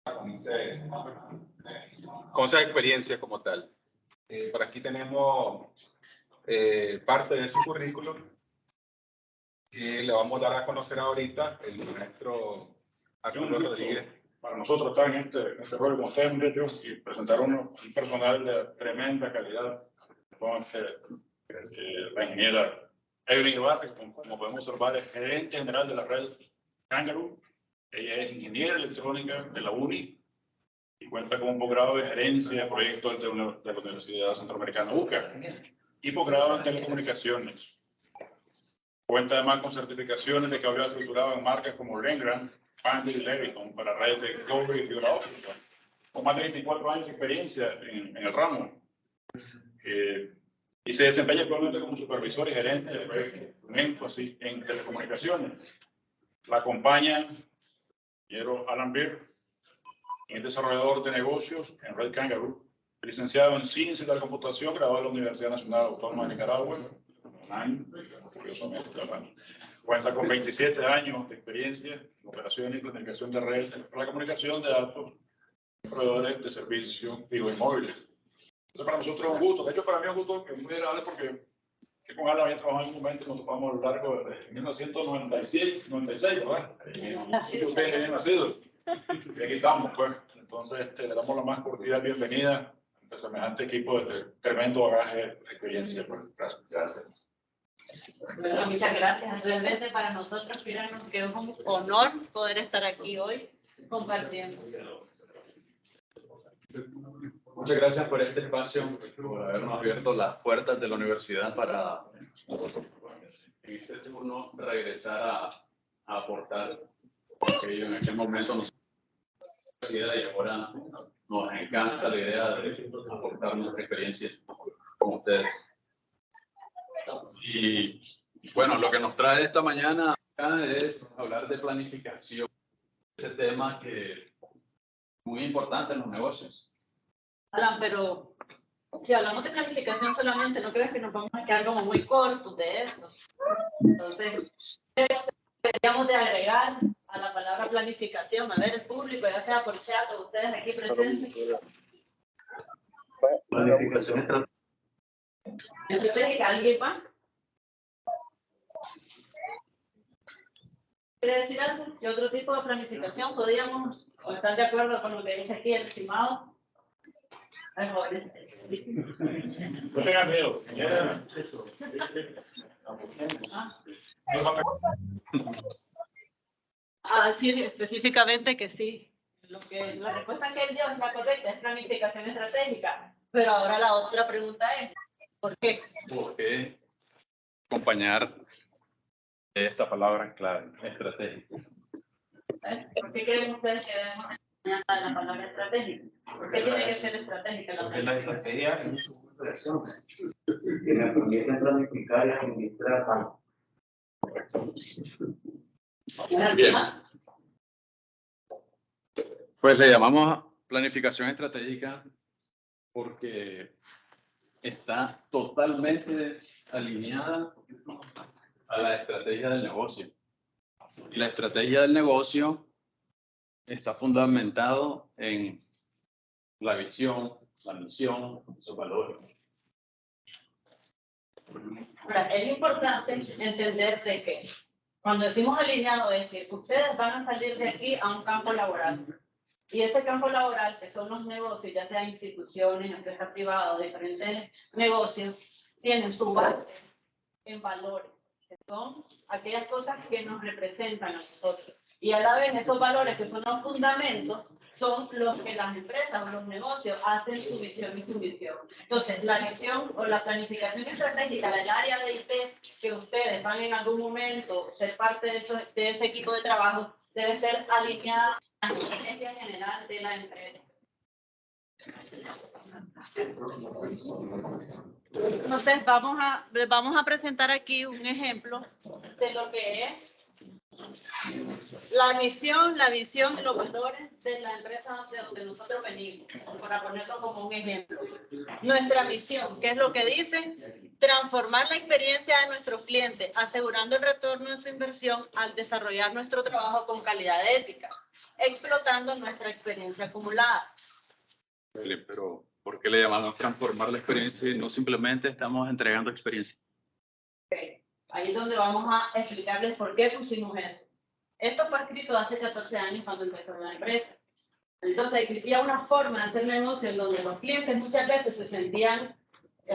con esa experiencia como tal. Por aquí tenemos parte de su currículum que le vamos a dar a conocer ahorita el maestro Arturo Rodríguez. Para nosotros estar en este rol como ustedes, muchachos, y presentar un personal de tremenda calidad. La ingeniera Evelyn Ibarra, como podemos observar, es gerente general de la red Kangaroo. Ella es ingeniera electrónica de la UNI y cuenta con un posgrado de gerencia de proyectos de la Universidad Centroamericana UCA y posgrado en telecomunicaciones. Cuenta además con certificaciones de cableado estructurado en marcas como Lengrand, Pandy y Leviton para redes de cobre y fibra óptica, con más de 24 años de experiencia en el ramo. Y se desempeña actualmente como supervisor y gerente de proyectos, con énfasis en telecomunicaciones. La acompaña Alan Beer, es desarrollador de negocios en Red Kangaroo, licenciado en Ciencias de la Computación, graduado de la Universidad Nacional Autónoma de Nicaragua, curiosamente, cuenta con 27 años de experiencia en operaciones y planificación de redes para la comunicación de datos, proveedores de servicios fijos y móviles. Entonces, para nosotros es un gusto. De hecho, para mí es un gusto que es muy agradable porque con Alan había trabajado en un momento y nos topamos a lo largo de 1996, ¿verdad? Y ustedes habían nacido. Y aquí estamos, pues. Entonces, le damos la más cordial bienvenida a semejante equipo de tremendo bagaje de experiencia. Pues. Gracias. Bueno, muchas gracias. Realmente para nosotros, créanos que es un honor poder estar aquí hoy compartiendo. Muchas gracias por este espacio, por habernos abierto las puertas de la universidad para en este turno regresar a aportar aquello en aquel momento nos y ahora nos encanta la idea de aportar nuestras experiencias con ustedes. Y bueno, lo que nos trae esta mañana acá es hablar de planificación, ese tema que es muy importante en los negocios. Alan, pero si hablamos de planificación solamente, ¿no crees que nos vamos a quedar como muy cortos de eso? Entonces, deberíamos de agregar a la palabra planificación, a ver el público, ya sea por chat o ustedes aquí presentes. Planificación estratégica, ¿alguien más? ¿Quiere decir algo? ¿Qué otro tipo de planificación podríamos, o están de acuerdo con lo que dice aquí el estimado? No tengan miedo. Sí, específicamente que sí. La respuesta que él dio es la correcta, es planificación estratégica. Pero ahora la otra pregunta es, ¿por qué? ¿Por qué acompañar esta palabra clave, estratégica? ¿Por qué creen ustedes que debemos acompañar a la palabra estratégica? ¿Por qué tiene que ser estratégica la Porque la estrategia es un conjunto de acciones que me permiten planificar y administrar. Bien. Pues le llamamos planificación estratégica porque está totalmente alineada a la estrategia del negocio. Y la estrategia del negocio está fundamentado en la visión, la misión, sus valores. Ahora, es importante entender de que cuando decimos alineado es que ustedes van a salir de aquí a un campo laboral. Y ese campo laboral, que son los negocios, ya sea instituciones, empresas privadas, diferentes negocios, tienen su base en valores, que son aquellas cosas que nos representan a nosotros. Y a la vez, esos valores que son los fundamentos, son los que las empresas o los negocios hacen su visión y su misión. Entonces, la visión o la planificación estratégica del área de IT, que ustedes van en algún momento ser parte de ese equipo de trabajo, debe ser alineada a la estrategia general de la empresa. Entonces, vamos a presentar aquí un ejemplo de lo que es la misión, la visión y los valores de la empresa de donde nosotros venimos, para ponerlo como un ejemplo. Nuestra misión, ¿qué es lo que dice? Transformar la experiencia de nuestros clientes, asegurando el retorno de su inversión al desarrollar nuestro trabajo con calidad ética. explotando nuestra experiencia acumulada. Pero, ¿por qué le llamamos transformar la experiencia y no simplemente estamos entregando experiencia? Ahí es donde vamos a explicarles por qué pusimos eso. Esto fue escrito hace 14 años cuando empezó la empresa. Entonces existía una forma de hacer negocio en donde los clientes muchas veces se sentían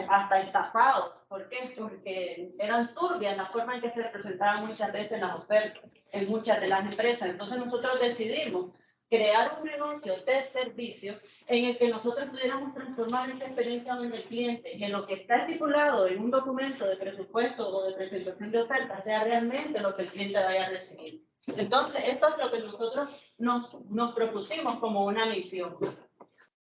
hasta estafados. ¿Por qué? Porque eran turbias la forma en que se presentaban muchas veces las ofertas en muchas de las empresas. Entonces nosotros decidimos crear un negocio de servicio en el que nosotros pudiéramos transformar esa experiencia donde el cliente, que lo que está estipulado en un documento de presupuesto o de presentación de oferta sea realmente lo que el cliente vaya a recibir. Entonces, esto es lo que nosotros nos propusimos como una misión.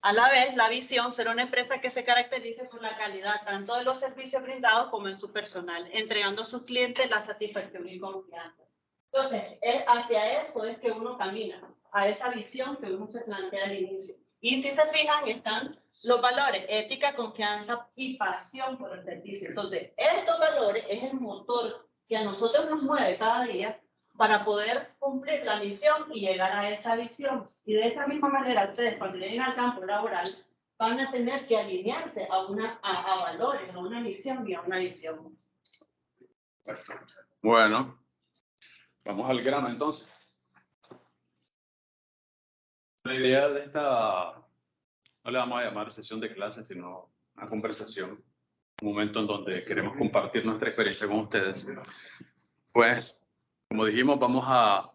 A la vez, la visión será una empresa que se caracterice por la calidad tanto de los servicios brindados como en su personal, entregando a sus clientes la satisfacción y confianza. Entonces, hacia eso es que uno camina, a esa visión que uno se plantea al inicio. Y si se fijan, están los valores, ética, confianza y pasión por el servicio. Entonces, estos valores es el motor que a nosotros nos mueve cada día para poder cumplir la misión y llegar a esa visión. Y de esa misma manera, ustedes cuando lleguen al campo laboral, van a tener que alinearse a valores, a una misión y a una visión. Bueno, vamos al grano entonces. La idea de esta, no le vamos a llamar sesión de clases, sino una conversación, un momento en donde queremos compartir nuestra experiencia con ustedes. Pues, como dijimos, vamos a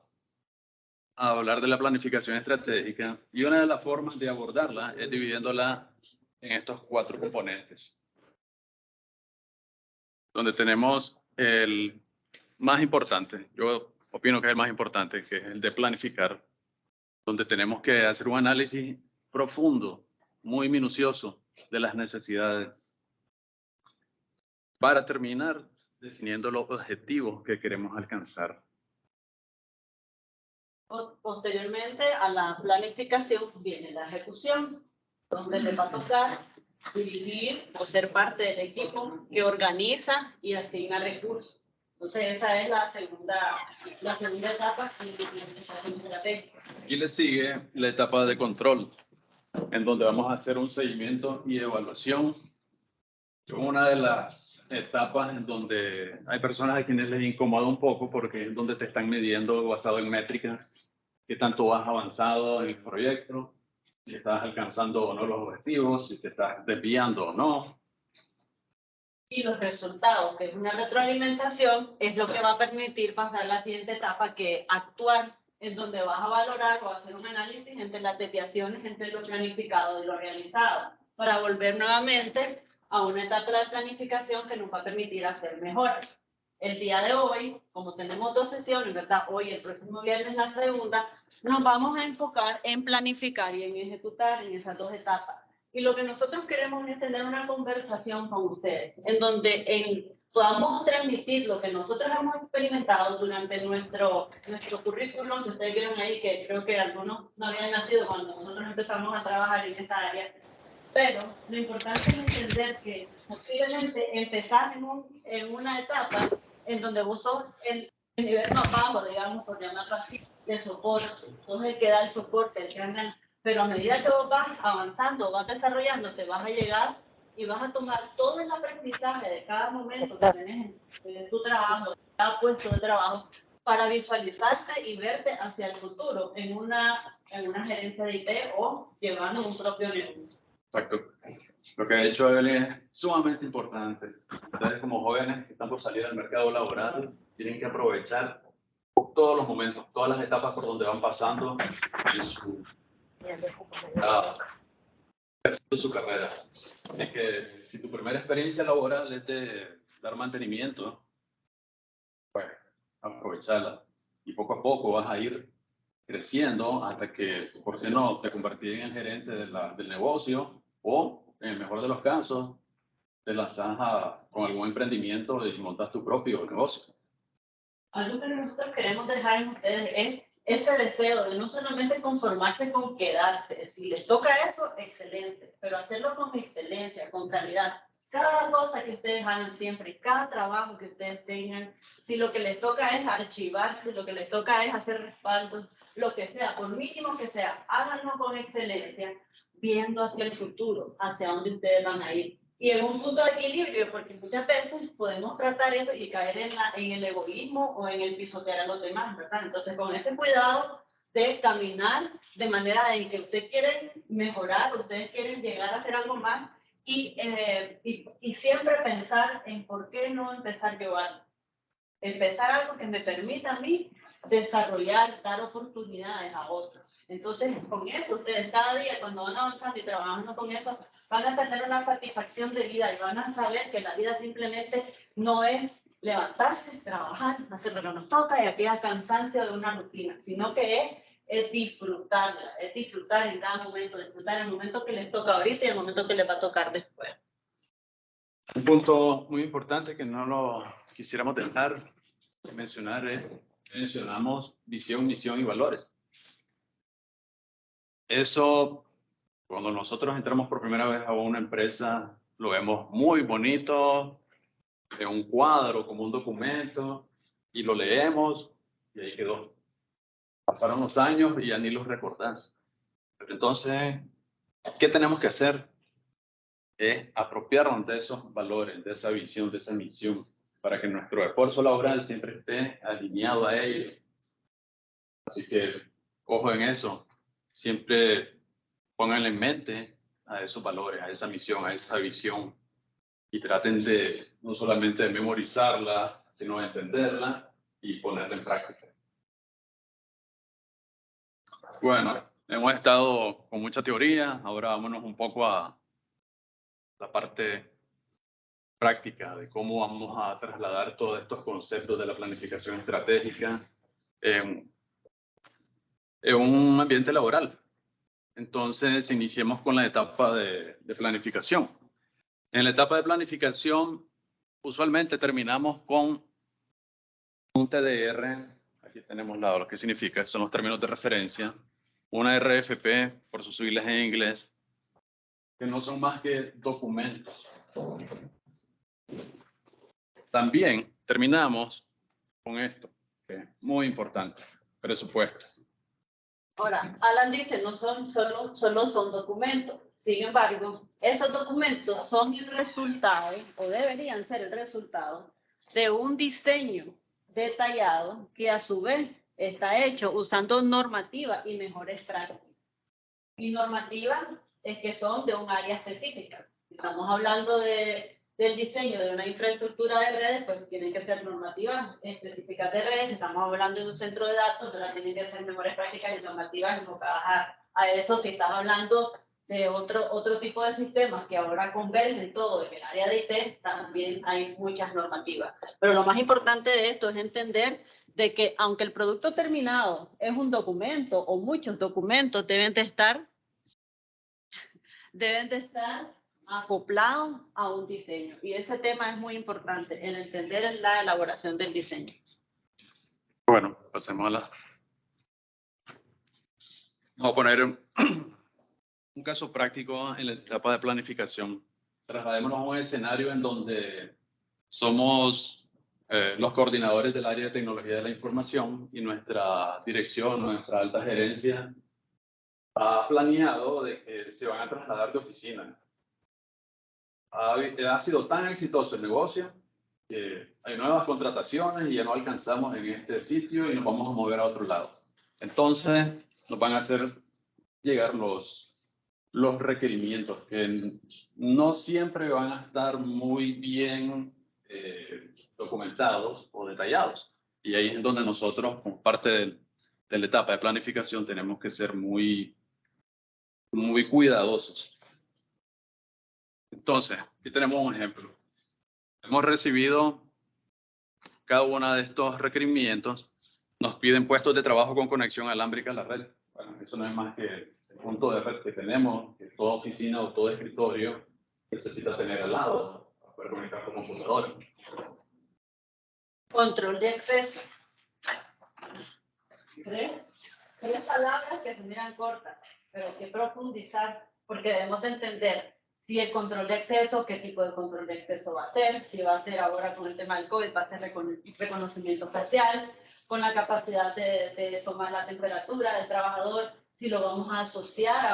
hablar de la planificación estratégica y una de las formas de abordarla es dividiéndola en estos 4 componentes, donde tenemos el más importante, yo opino que es el más importante, que es el de planificar, donde tenemos que hacer un análisis profundo, muy minucioso de las necesidades para terminar definiendo los objetivos que queremos alcanzar. Posteriormente a la planificación viene la ejecución, donde le va a tocar dirigir o ser parte del equipo que organiza y asigna recursos. Entonces esa es la segunda etapa en la planificación estratégica. Y le sigue la etapa de control, en donde vamos a hacer un seguimiento y evaluación. Una de las etapas en donde hay personas a quienes les incomoda un poco porque es donde te están midiendo basado en métricas, qué tanto has avanzado en el proyecto, si estás alcanzando o no los objetivos, si te estás desviando o no. Y los resultados, que es una retroalimentación, es lo que va a permitir pasar a la siguiente etapa, que actuar, en donde vas a valorar o hacer un análisis entre las desviaciones entre lo planificado y lo realizado, para volver nuevamente a una etapa de planificación que nos va a permitir hacer mejoras. El día de hoy, como tenemos 2 sesiones, ¿verdad? Hoy, el próximo viernes, la segunda, nos vamos a enfocar en planificar y en ejecutar en esas 2 etapas. Y lo que nosotros queremos es tener una conversación con ustedes, en donde podamos transmitir lo que nosotros hemos experimentado durante nuestro currículum, que ustedes vieron ahí, que creo que algunos no habían nacido cuando nosotros empezamos a trabajar en esta área. Pero lo importante es entender que posiblemente empezar en una etapa en donde vos sos el nivel más bajo, digamos, por llamarlo así, de soporte. Sos el que da el soporte, el que anda. Pero a medida que vos vas avanzando, vas desarrollando, te vas a llegar y vas a tomar todo el aprendizaje de cada momento que tienes en tu trabajo, de cada puesto de trabajo, para visualizarte y verte hacia el futuro en una gerencia de IT o llevando un propio negocio. Exacto. Lo que ha dicho Evelyn es sumamente importante. Ustedes como jóvenes que están por salir al mercado laboral tienen que aprovechar todos los momentos, todas las etapas por donde van pasando en su carrera. Así que si tu primera experiencia laboral es de dar mantenimiento, pues aprovecharla. Y poco a poco vas a ir creciendo hasta que, por si no, te convertís en el gerente del negocio o, en el mejor de los casos, te lanzas con algún emprendimiento y montas tu propio negocio. Algo que nosotros queremos dejar en ustedes es ese deseo de no solamente conformarse con quedarse. Si les toca eso, excelente, pero hacerlo con excelencia, con calidad. Cada cosa que ustedes hagan siempre, cada trabajo que ustedes tengan, si lo que les toca es archivar, si lo que les toca es hacer respaldos, lo que sea, por mínimo que sea, háganlo con excelencia, viendo hacia el futuro, hacia dónde ustedes van a ir. Y en un punto de equilibrio, porque muchas veces podemos tratar eso y caer en el egoísmo o en el pisotear a los demás, ¿verdad? Entonces, con ese cuidado de caminar de manera en que ustedes quieren mejorar, ustedes quieren llegar a hacer algo más y siempre pensar en por qué no empezar yo algo. Empezar algo que me permita a mí desarrollar, dar oportunidades a otros. Entonces, con eso, ustedes cada día, cuando van avanzando y trabajando con eso, van a tener una satisfacción de vida y van a saber que la vida simplemente no es levantarse, trabajar, hacer lo que nos toca y aquella cansancio de una rutina, sino que es disfrutarla, es disfrutar en cada momento, disfrutar el momento que les toca ahorita y el momento que les va a tocar después. Un punto muy importante que no lo quisiéramos dejar de mencionar es que mencionamos visión, misión y valores. Eso, cuando nosotros entramos por primera vez a una empresa, lo vemos muy bonito, en un cuadro, como un documento, y lo leemos y ahí quedó. Pasaron los años y ya ni los recordás. Entonces, ¿qué tenemos que hacer? Es apropiarnos de esos valores, de esa visión, de esa misión, para que nuestro esfuerzo laboral siempre esté alineado a ello. Así que, ojo en eso, siempre pongan en mente a esos valores, a esa misión, a esa visión, y traten de no solamente de memorizarla, sino de entenderla y ponerla en práctica. Bueno, hemos estado con mucha teoría, ahora vámonos un poco a la parte práctica de cómo vamos a trasladar todos estos conceptos de la planificación estratégica en un ambiente laboral. Entonces, iniciemos con la etapa de planificación. En la etapa de planificación, usualmente terminamos con un TDR. Aquí tenemos lo que significa, son los términos de referencia. Una RFP, por sus siglas en inglés, que no son más que documentos. También terminamos con esto, que es muy importante, presupuesto. Ahora, Alan dice, no son solo son documentos. Sin embargo, esos documentos son el resultado, o deberían ser el resultado, de un diseño detallado que a su vez está hecho usando normativa y mejores prácticas. Y normativas es que son de un área específica. Estamos hablando del diseño de una infraestructura de redes, pues tienen que ser normativas específicas de redes. Estamos hablando de un centro de datos, ahora tienen que ser mejores prácticas y normativas enfocadas a eso. Si estás hablando de otro tipo de sistemas que ahora convergen todo en el área de IT, también hay muchas normativas. Pero lo más importante de esto es entender de que aunque el producto terminado es un documento o muchos documentos deben de estar acoplados a un diseño. Y ese tema es muy importante, el entender la elaboración del diseño. Bueno, pasemos a la... Vamos a poner un caso práctico en la etapa de planificación. Trasladémonos a un escenario en donde somos los coordinadores del área de tecnología de la información y nuestra dirección, nuestra alta gerencia, ha planeado de que se van a trasladar de oficina. Ha sido tan exitoso el negocio que hay nuevas contrataciones y ya no alcanzamos en este sitio y nos vamos a mover a otro lado. Entonces, nos van a hacer llegar los requerimientos que no siempre van a estar muy bien documentados o detallados. Y ahí es donde nosotros, como parte de la etapa de planificación, tenemos que ser muy cuidadosos. Entonces, aquí tenemos un ejemplo. Hemos recibido cada uno de estos requerimientos. Nos piden puestos de trabajo con conexión alámbrica a la red. Bueno, eso no es más que el punto de red que tenemos, que toda oficina o todo escritorio necesita tener al lado para poder conectar con computadores. Control de acceso. Tres palabras que se miran cortas, pero hay que profundizar, porque debemos de entender si el control de acceso, qué tipo de control de acceso va a ser, si va a ser ahora con el tema del COVID, va a ser reconocimiento facial, con la capacidad de tomar la temperatura del trabajador, si lo vamos a asociar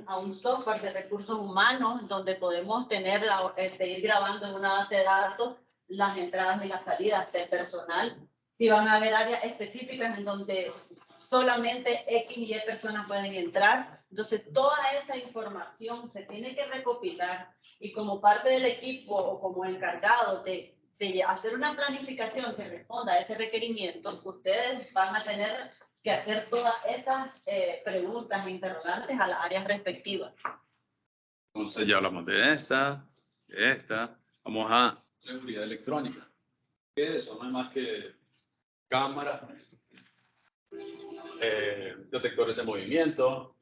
a un software de recursos humanos donde podemos tener ir grabando en una base de datos las entradas y las salidas del personal, si van a haber áreas específicas en donde solamente X y Y personas pueden entrar. Entonces, toda esa información se tiene que recopilar y como parte del equipo o como encargado de hacer una planificación que responda a ese requerimiento, ustedes van a tener que hacer todas esas preguntas e interrogantes a las áreas respectivas. Entonces ya hablamos de esta. Vamos a seguridad electrónica. ¿Qué es eso? No es más que cámaras, detectores de movimiento.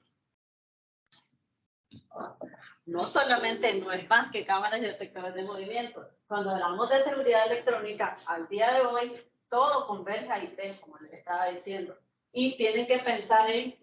No solamente no es más que cámaras y detectores de movimiento. Cuando hablamos de seguridad electrónica, al día de hoy, todo converge a IT, como les estaba diciendo. Y tienen que pensar en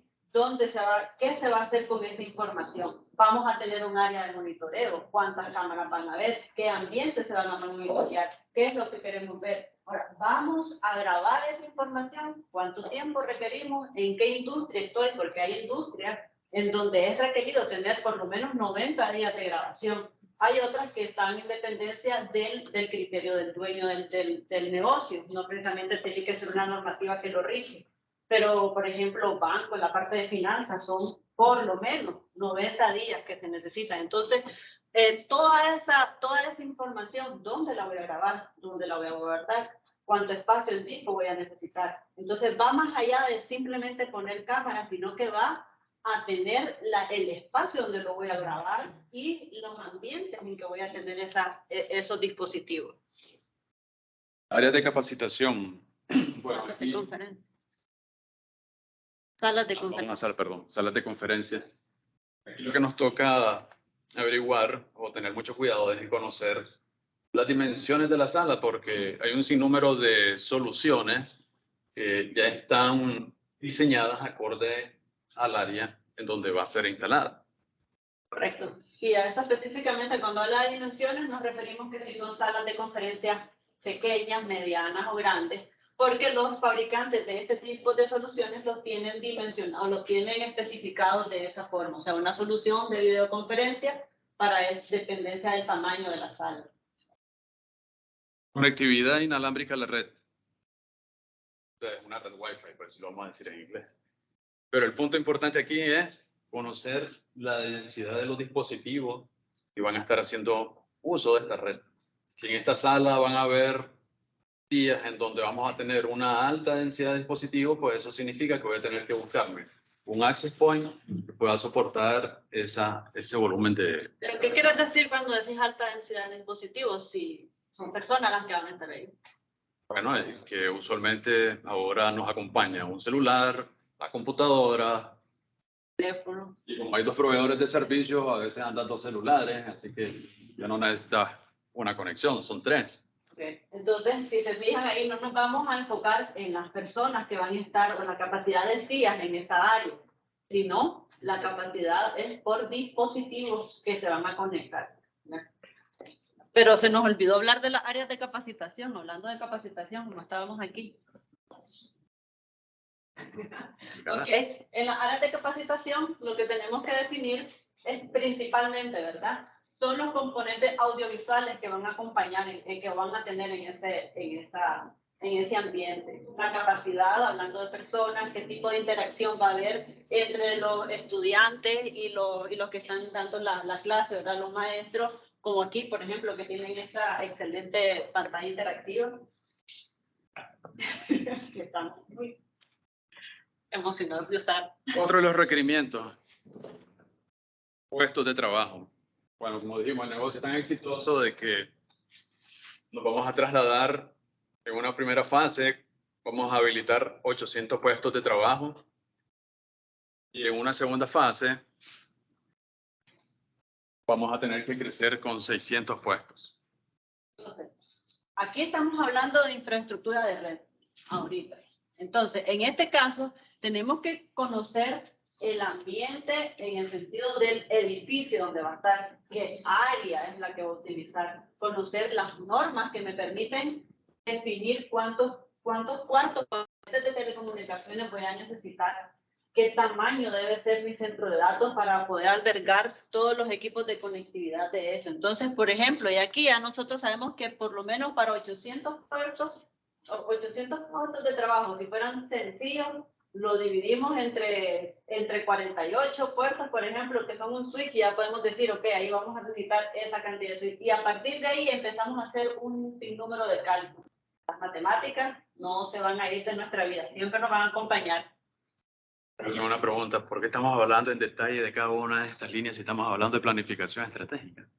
qué se va a hacer con esa información. Vamos a tener un área de monitoreo, cuántas cámaras van a ver, qué ambientes se van a monitorear, qué es lo que queremos ver. Ahora, vamos a grabar esa información, cuánto tiempo requerimos, en qué industria estoy, porque hay industrias en donde es requerido tener por lo menos 90 días de grabación. Hay otras que están en dependencia del criterio del dueño del negocio, no precisamente tiene que ser una normativa que lo rige. Pero, por ejemplo, banco, la parte de finanzas, son por lo menos 90 días que se necesitan. Entonces, toda esa información, ¿dónde la voy a grabar? ¿Dónde la voy a guardar? ¿Cuánto espacio en disco voy a necesitar? Entonces, va más allá de simplemente poner cámaras, sino que va a tener el espacio donde lo voy a grabar y los ambientes en que voy a tener esos dispositivos. Áreas de capacitación. Bueno, Salas aquí, de conferencia. Salas de conferencia. Salas de conferencia. Aquí lo que nos toca averiguar o tener mucho cuidado es conocer las dimensiones de la sala, porque hay un sinnúmero de soluciones que ya están diseñadas acorde al área en donde va a ser instalada. Correcto. Y a eso específicamente, cuando habla de dimensiones, nos referimos que si son salas de conferencias pequeñas, medianas o grandes, porque los fabricantes de este tipo de soluciones los tienen dimensionados, los tienen especificados de esa forma. O sea, una solución de videoconferencia para dependencia del tamaño de la sala. Conectividad inalámbrica a la red. Es una red Wi-Fi, pues lo vamos a decir en inglés. Pero el punto importante aquí es conocer la densidad de los dispositivos que van a estar haciendo uso de esta red. Si en esta sala van a haber días en donde vamos a tener una alta densidad de dispositivos, pues eso significa que voy a tener que buscarme un access point que pueda soportar ese volumen de... ¿Qué quieres decir cuando decís alta densidad de dispositivos? Si son personas las que van a estar ahí. Bueno, es que usualmente ahora nos acompaña un celular, la computadora, Teléfono. y como hay dos proveedores de servicios, a veces andan dos celulares, así que ya no necesitas una conexión, son tres. Okay. Entonces, si se fijan ahí, no nos vamos a enfocar en las personas que van a estar con la capacidad de sillas en esa área, sino la capacidad es por dispositivos que se van a conectar. Pero se nos olvidó hablar de las áreas de capacitación, hablando de capacitación, como estábamos aquí. Okay. En las áreas de capacitación, lo que tenemos que definir es principalmente, ¿verdad? Son los componentes audiovisuales que van a acompañar, que van a tener en ese ambiente. La capacidad, hablando de personas, qué tipo de interacción va a haber entre los estudiantes y los que están dando la clase, ¿verdad? Los maestros, como aquí, por ejemplo, que tienen esta excelente pantalla interactiva. Que estamos muy emocionados de usar. Otro de los requerimientos, puestos de trabajo. Bueno, como dijimos, el negocio es tan exitoso de que nos vamos a trasladar en una primera fase, vamos a habilitar 800 puestos de trabajo y en una segunda fase vamos a tener que crecer con 600 puestos. Entonces, aquí estamos hablando de infraestructura de red, ahorita. Entonces, en este caso, tenemos que conocer el ambiente en el sentido del edificio donde va a estar, qué área es la que va a utilizar, conocer las normas que me permiten definir cuántos cuartos de telecomunicaciones voy a necesitar qué tamaño debe ser mi centro de datos para poder albergar todos los equipos de conectividad de eso. Entonces, por ejemplo, y aquí ya nosotros sabemos que por lo menos para 800 puertos de trabajo, si fueran sencillos, lo dividimos entre 48 puertos, por ejemplo, que son un switch, y ya podemos decir, ok, ahí vamos a necesitar esa cantidad de switch. Y a partir de ahí empezamos a hacer un sinnúmero de cálculos. Las matemáticas no se van a ir de nuestra vida, siempre nos van a acompañar. Tengo una pregunta, ¿por qué estamos hablando en detalle de cada una de estas líneas si estamos hablando de planificación estratégica?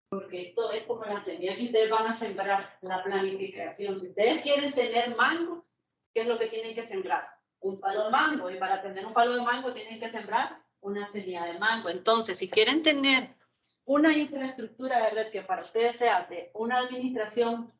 Porque esto es como la semilla que ustedes van a sembrar, la planificación. Si ustedes quieren tener mango, ¿qué es lo que tienen que sembrar? Un palo de mango. Y para tener un palo de mango tienen que sembrar una semilla de mango. Entonces, si quieren tener una infraestructura de red que para ustedes sea de una administración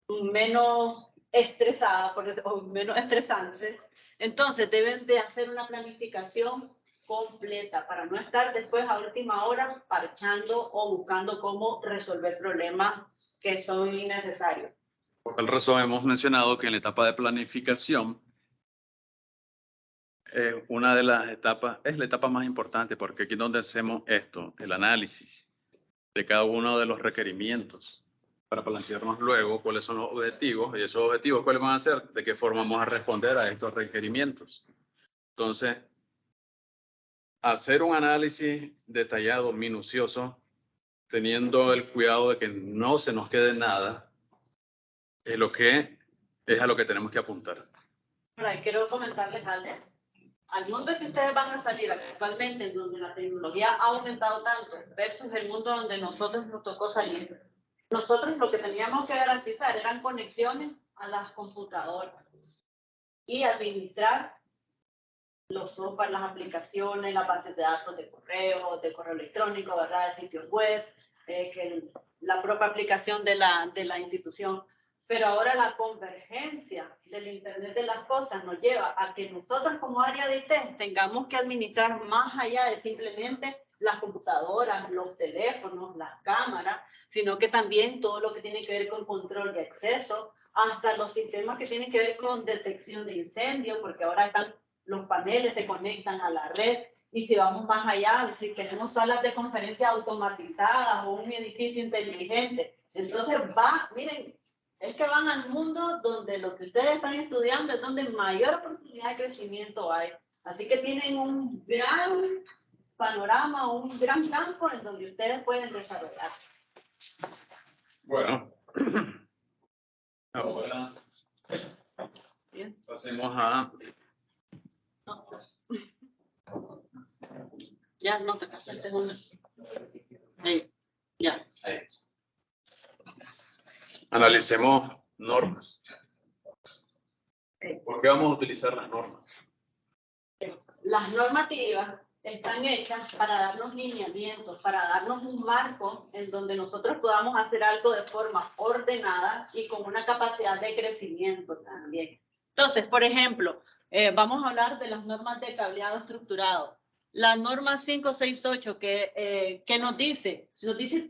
menos estresada, o menos estresante, entonces deben de hacer una planificación completa para no estar después a última hora parchando o buscando cómo resolver problemas que son innecesarios. Por tal razón hemos mencionado que en la etapa de planificación una de las etapas es la etapa más importante, porque aquí es donde hacemos esto, el análisis de cada uno de los requerimientos para plantearnos luego cuáles son los objetivos y esos objetivos cuáles van a ser, de qué forma vamos a responder a estos requerimientos. Entonces, hacer un análisis detallado, minucioso, teniendo el cuidado de que no se nos quede nada, es a lo que tenemos que apuntar. Ahora, quiero comentarles algo. Al mundo que ustedes van a salir actualmente, en donde la tecnología ha aumentado tanto, versus el mundo donde nosotros nos tocó salir, nosotros lo que teníamos que garantizar eran conexiones a las computadoras y administrar los software, las aplicaciones, las bases de datos de correo electrónico, ¿verdad? De sitios web, la propia aplicación de la institución. Pero ahora la convergencia del Internet de las cosas nos lleva a que nosotros como área de IT tengamos que administrar más allá de simplemente las computadoras, los teléfonos, las cámaras, sino que también todo lo que tiene que ver con control de acceso, hasta los sistemas que tienen que ver con detección de incendios, porque ahora los paneles se conectan a la red. Y si vamos más allá, si queremos salas de conferencia automatizadas o un edificio inteligente, entonces miren, es que van al mundo donde lo que ustedes están estudiando es donde mayor oportunidad de crecimiento hay. Así que tienen un gran panorama, un gran campo en donde ustedes pueden desarrollarse. Bueno, ahora Bien. pasemos a... No. Ya no te casaste una. Sí. Ya. Ahí. Analicemos normas. ¿Por qué vamos a utilizar las normas? Las normativas están hechas para darnos lineamientos, para darnos un marco en donde nosotros podamos hacer algo de forma ordenada y con una capacidad de crecimiento también. Entonces, por ejemplo, vamos a hablar de las normas de cableado estructurado. La norma 568 que nos dice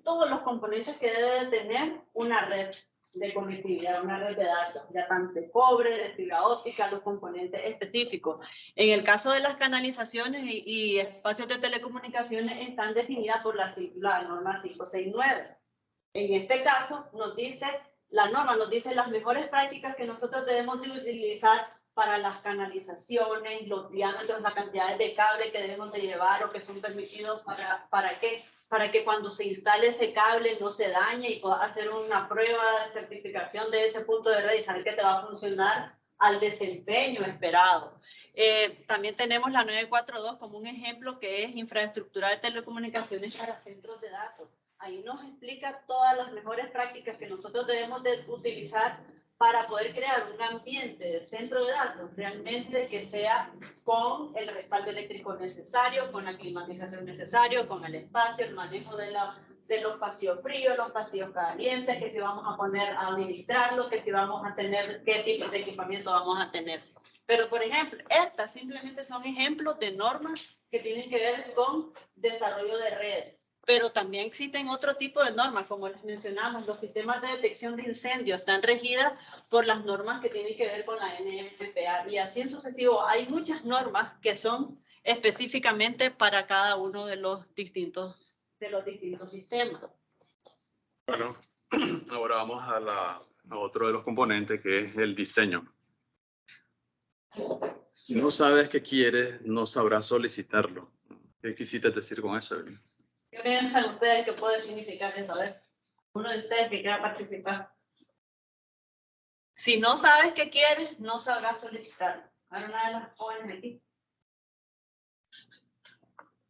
todos los componentes que debe de tener una red de conectividad, una red de datos, ya tanto de cobre, de fibra óptica, los componentes específicos. En el caso de las canalizaciones y espacios de telecomunicaciones están definidas por la norma 569. En este caso la norma nos dice las mejores prácticas que nosotros debemos de utilizar para las canalizaciones, los diámetros, las cantidades de cable que debemos de llevar o que son permitidos para que cuando se instale ese cable no se dañe y puedas hacer una prueba de certificación de ese punto de red y saber que te va a funcionar al desempeño esperado. También tenemos la 942 como un ejemplo que es infraestructura de telecomunicaciones para centros de datos. Ahí nos explica todas las mejores prácticas que nosotros debemos de utilizar para poder crear un ambiente de centro de datos realmente que sea con el respaldo eléctrico necesario, con la climatización necesaria, con el espacio, el manejo de los pasillos fríos, los pasillos calientes, que si vamos a poner a administrarlo, que si vamos a tener, qué tipo de equipamiento vamos a tener. Pero, por ejemplo, estas simplemente son ejemplos de normas que tienen que ver con desarrollo de redes. Pero también existen otro tipo de normas, como les mencionamos, los sistemas de detección de incendios están regidas por las normas que tienen que ver con la NFPA y así en sucesivo. Hay muchas normas que son específicamente para cada uno de los distintos sistemas. Bueno, ahora vamos a otro de los componentes, que es el diseño. Si no sabes qué quieres, no sabrás solicitarlo. ¿Qué quisiste decir con eso, Evelyn? ¿Qué piensan ustedes que puede significar eso? A ver, uno de ustedes que quiera participar. Si no sabes qué quieres, no sabrás solicitarlo. Ahora una de las jóvenes aquí.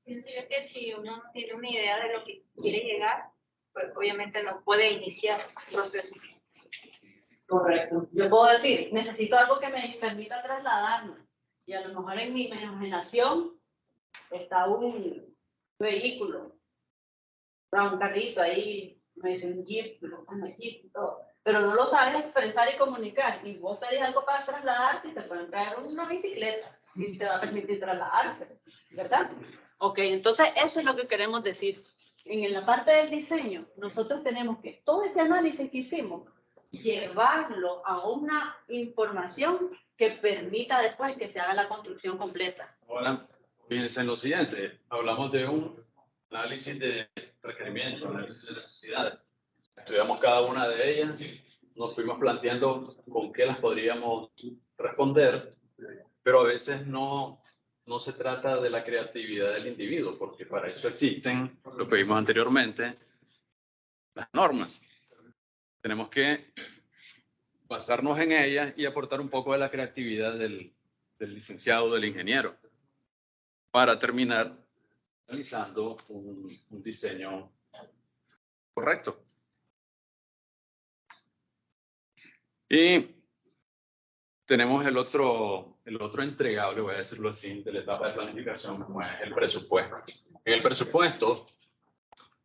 Pienso yo que si uno no tiene una idea de lo que quiere llegar, pues obviamente no puede iniciar el proceso. Correcto. Yo puedo decir, necesito algo que me permita trasladarme. Y a lo mejor en mi imaginación está un vehículo, un carrito ahí, me dicen un jeep, y todo. Pero no lo sabes expresar y comunicar. Y vos pedís algo para trasladarte y te pueden traer una bicicleta y te va a permitir trasladarse, ¿verdad? Ok, entonces eso es lo que queremos decir. En la parte del diseño, nosotros tenemos que todo ese análisis que hicimos, llevarlo a una información que permita después que se haga la construcción completa. Ahora, fíjense en lo siguiente. Hablamos de un análisis de requerimientos, análisis de necesidades. Estudiamos cada una de ellas, nos fuimos planteando con qué las podríamos responder, pero a veces no se trata de la creatividad del individuo, porque para eso existen, lo que vimos anteriormente, las normas. Tenemos que basarnos en ellas y aportar un poco de la creatividad del licenciado, del ingeniero, para terminar realizando un diseño correcto. Y tenemos el otro entregable, voy a decirlo así, de la etapa de planificación, como es el presupuesto. En el presupuesto,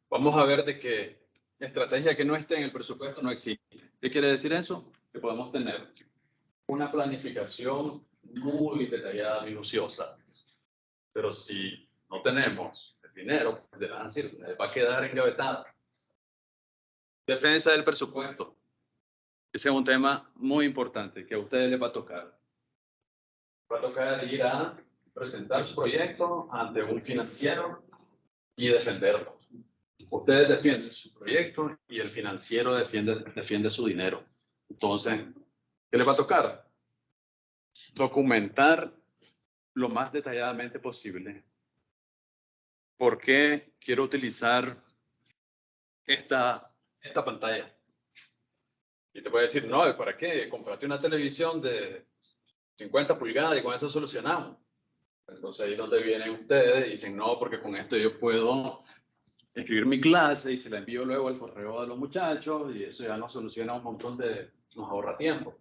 vamos a ver de que estrategia que no esté en el presupuesto no existe. ¿Qué quiere decir eso? Que podemos tener una planificación muy detallada, minuciosa, pero si no tenemos el dinero, va a quedar engavetada. Defensa del presupuesto. Ese es un tema muy importante que a ustedes les va a tocar. Va a tocar ir a presentar su proyecto ante un financiero y defenderlo. Ustedes defienden su proyecto y el financiero defiende su dinero. Entonces, ¿qué les va a tocar? Documentar lo más detalladamente posible. ¿Por qué quiero utilizar esta pantalla? Y te puede decir, no, ¿para qué? Comprate una televisión de 50 pulgadas y con eso solucionamos. Entonces ahí es donde vienen ustedes y dicen, no, porque con esto yo puedo escribir mi clase y se la envío luego al correo de los muchachos y eso ya nos soluciona un montón nos ahorra tiempo.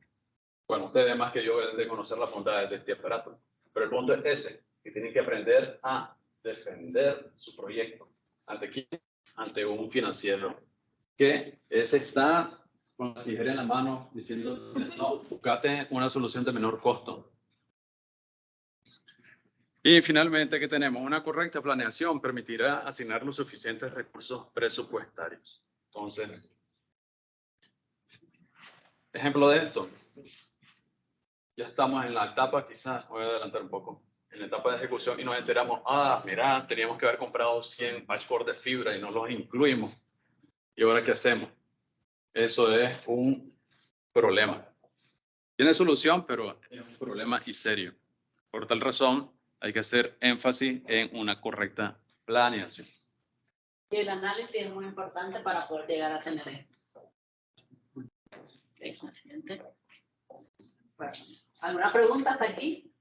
Bueno, ustedes más que yo deben de conocer las bondades de este aparato. Pero el punto es ese, que tienen que aprender a defender su proyecto. ¿Ante quién? Ante un financiero. Que ese está con la tijera en la mano diciendo, no, buscate una solución de menor costo. Y finalmente, que tenemos una correcta planeación permitirá asignar los suficientes recursos presupuestarios. Entonces, ejemplo de esto. Ya estamos en la etapa, quizás, voy a adelantar un poco, en la etapa de ejecución y nos enteramos, mira, teníamos que haber comprado 100 patchboard de fibra y no los incluimos. ¿Y ahora qué hacemos? Eso es un problema. Tiene solución, pero es un problema y serio. Por tal razón, hay que hacer énfasis en una correcta planeación. Y el análisis es muy importante para poder llegar a tener esto. Siguiente. Bueno, ¿alguna pregunta hasta aquí?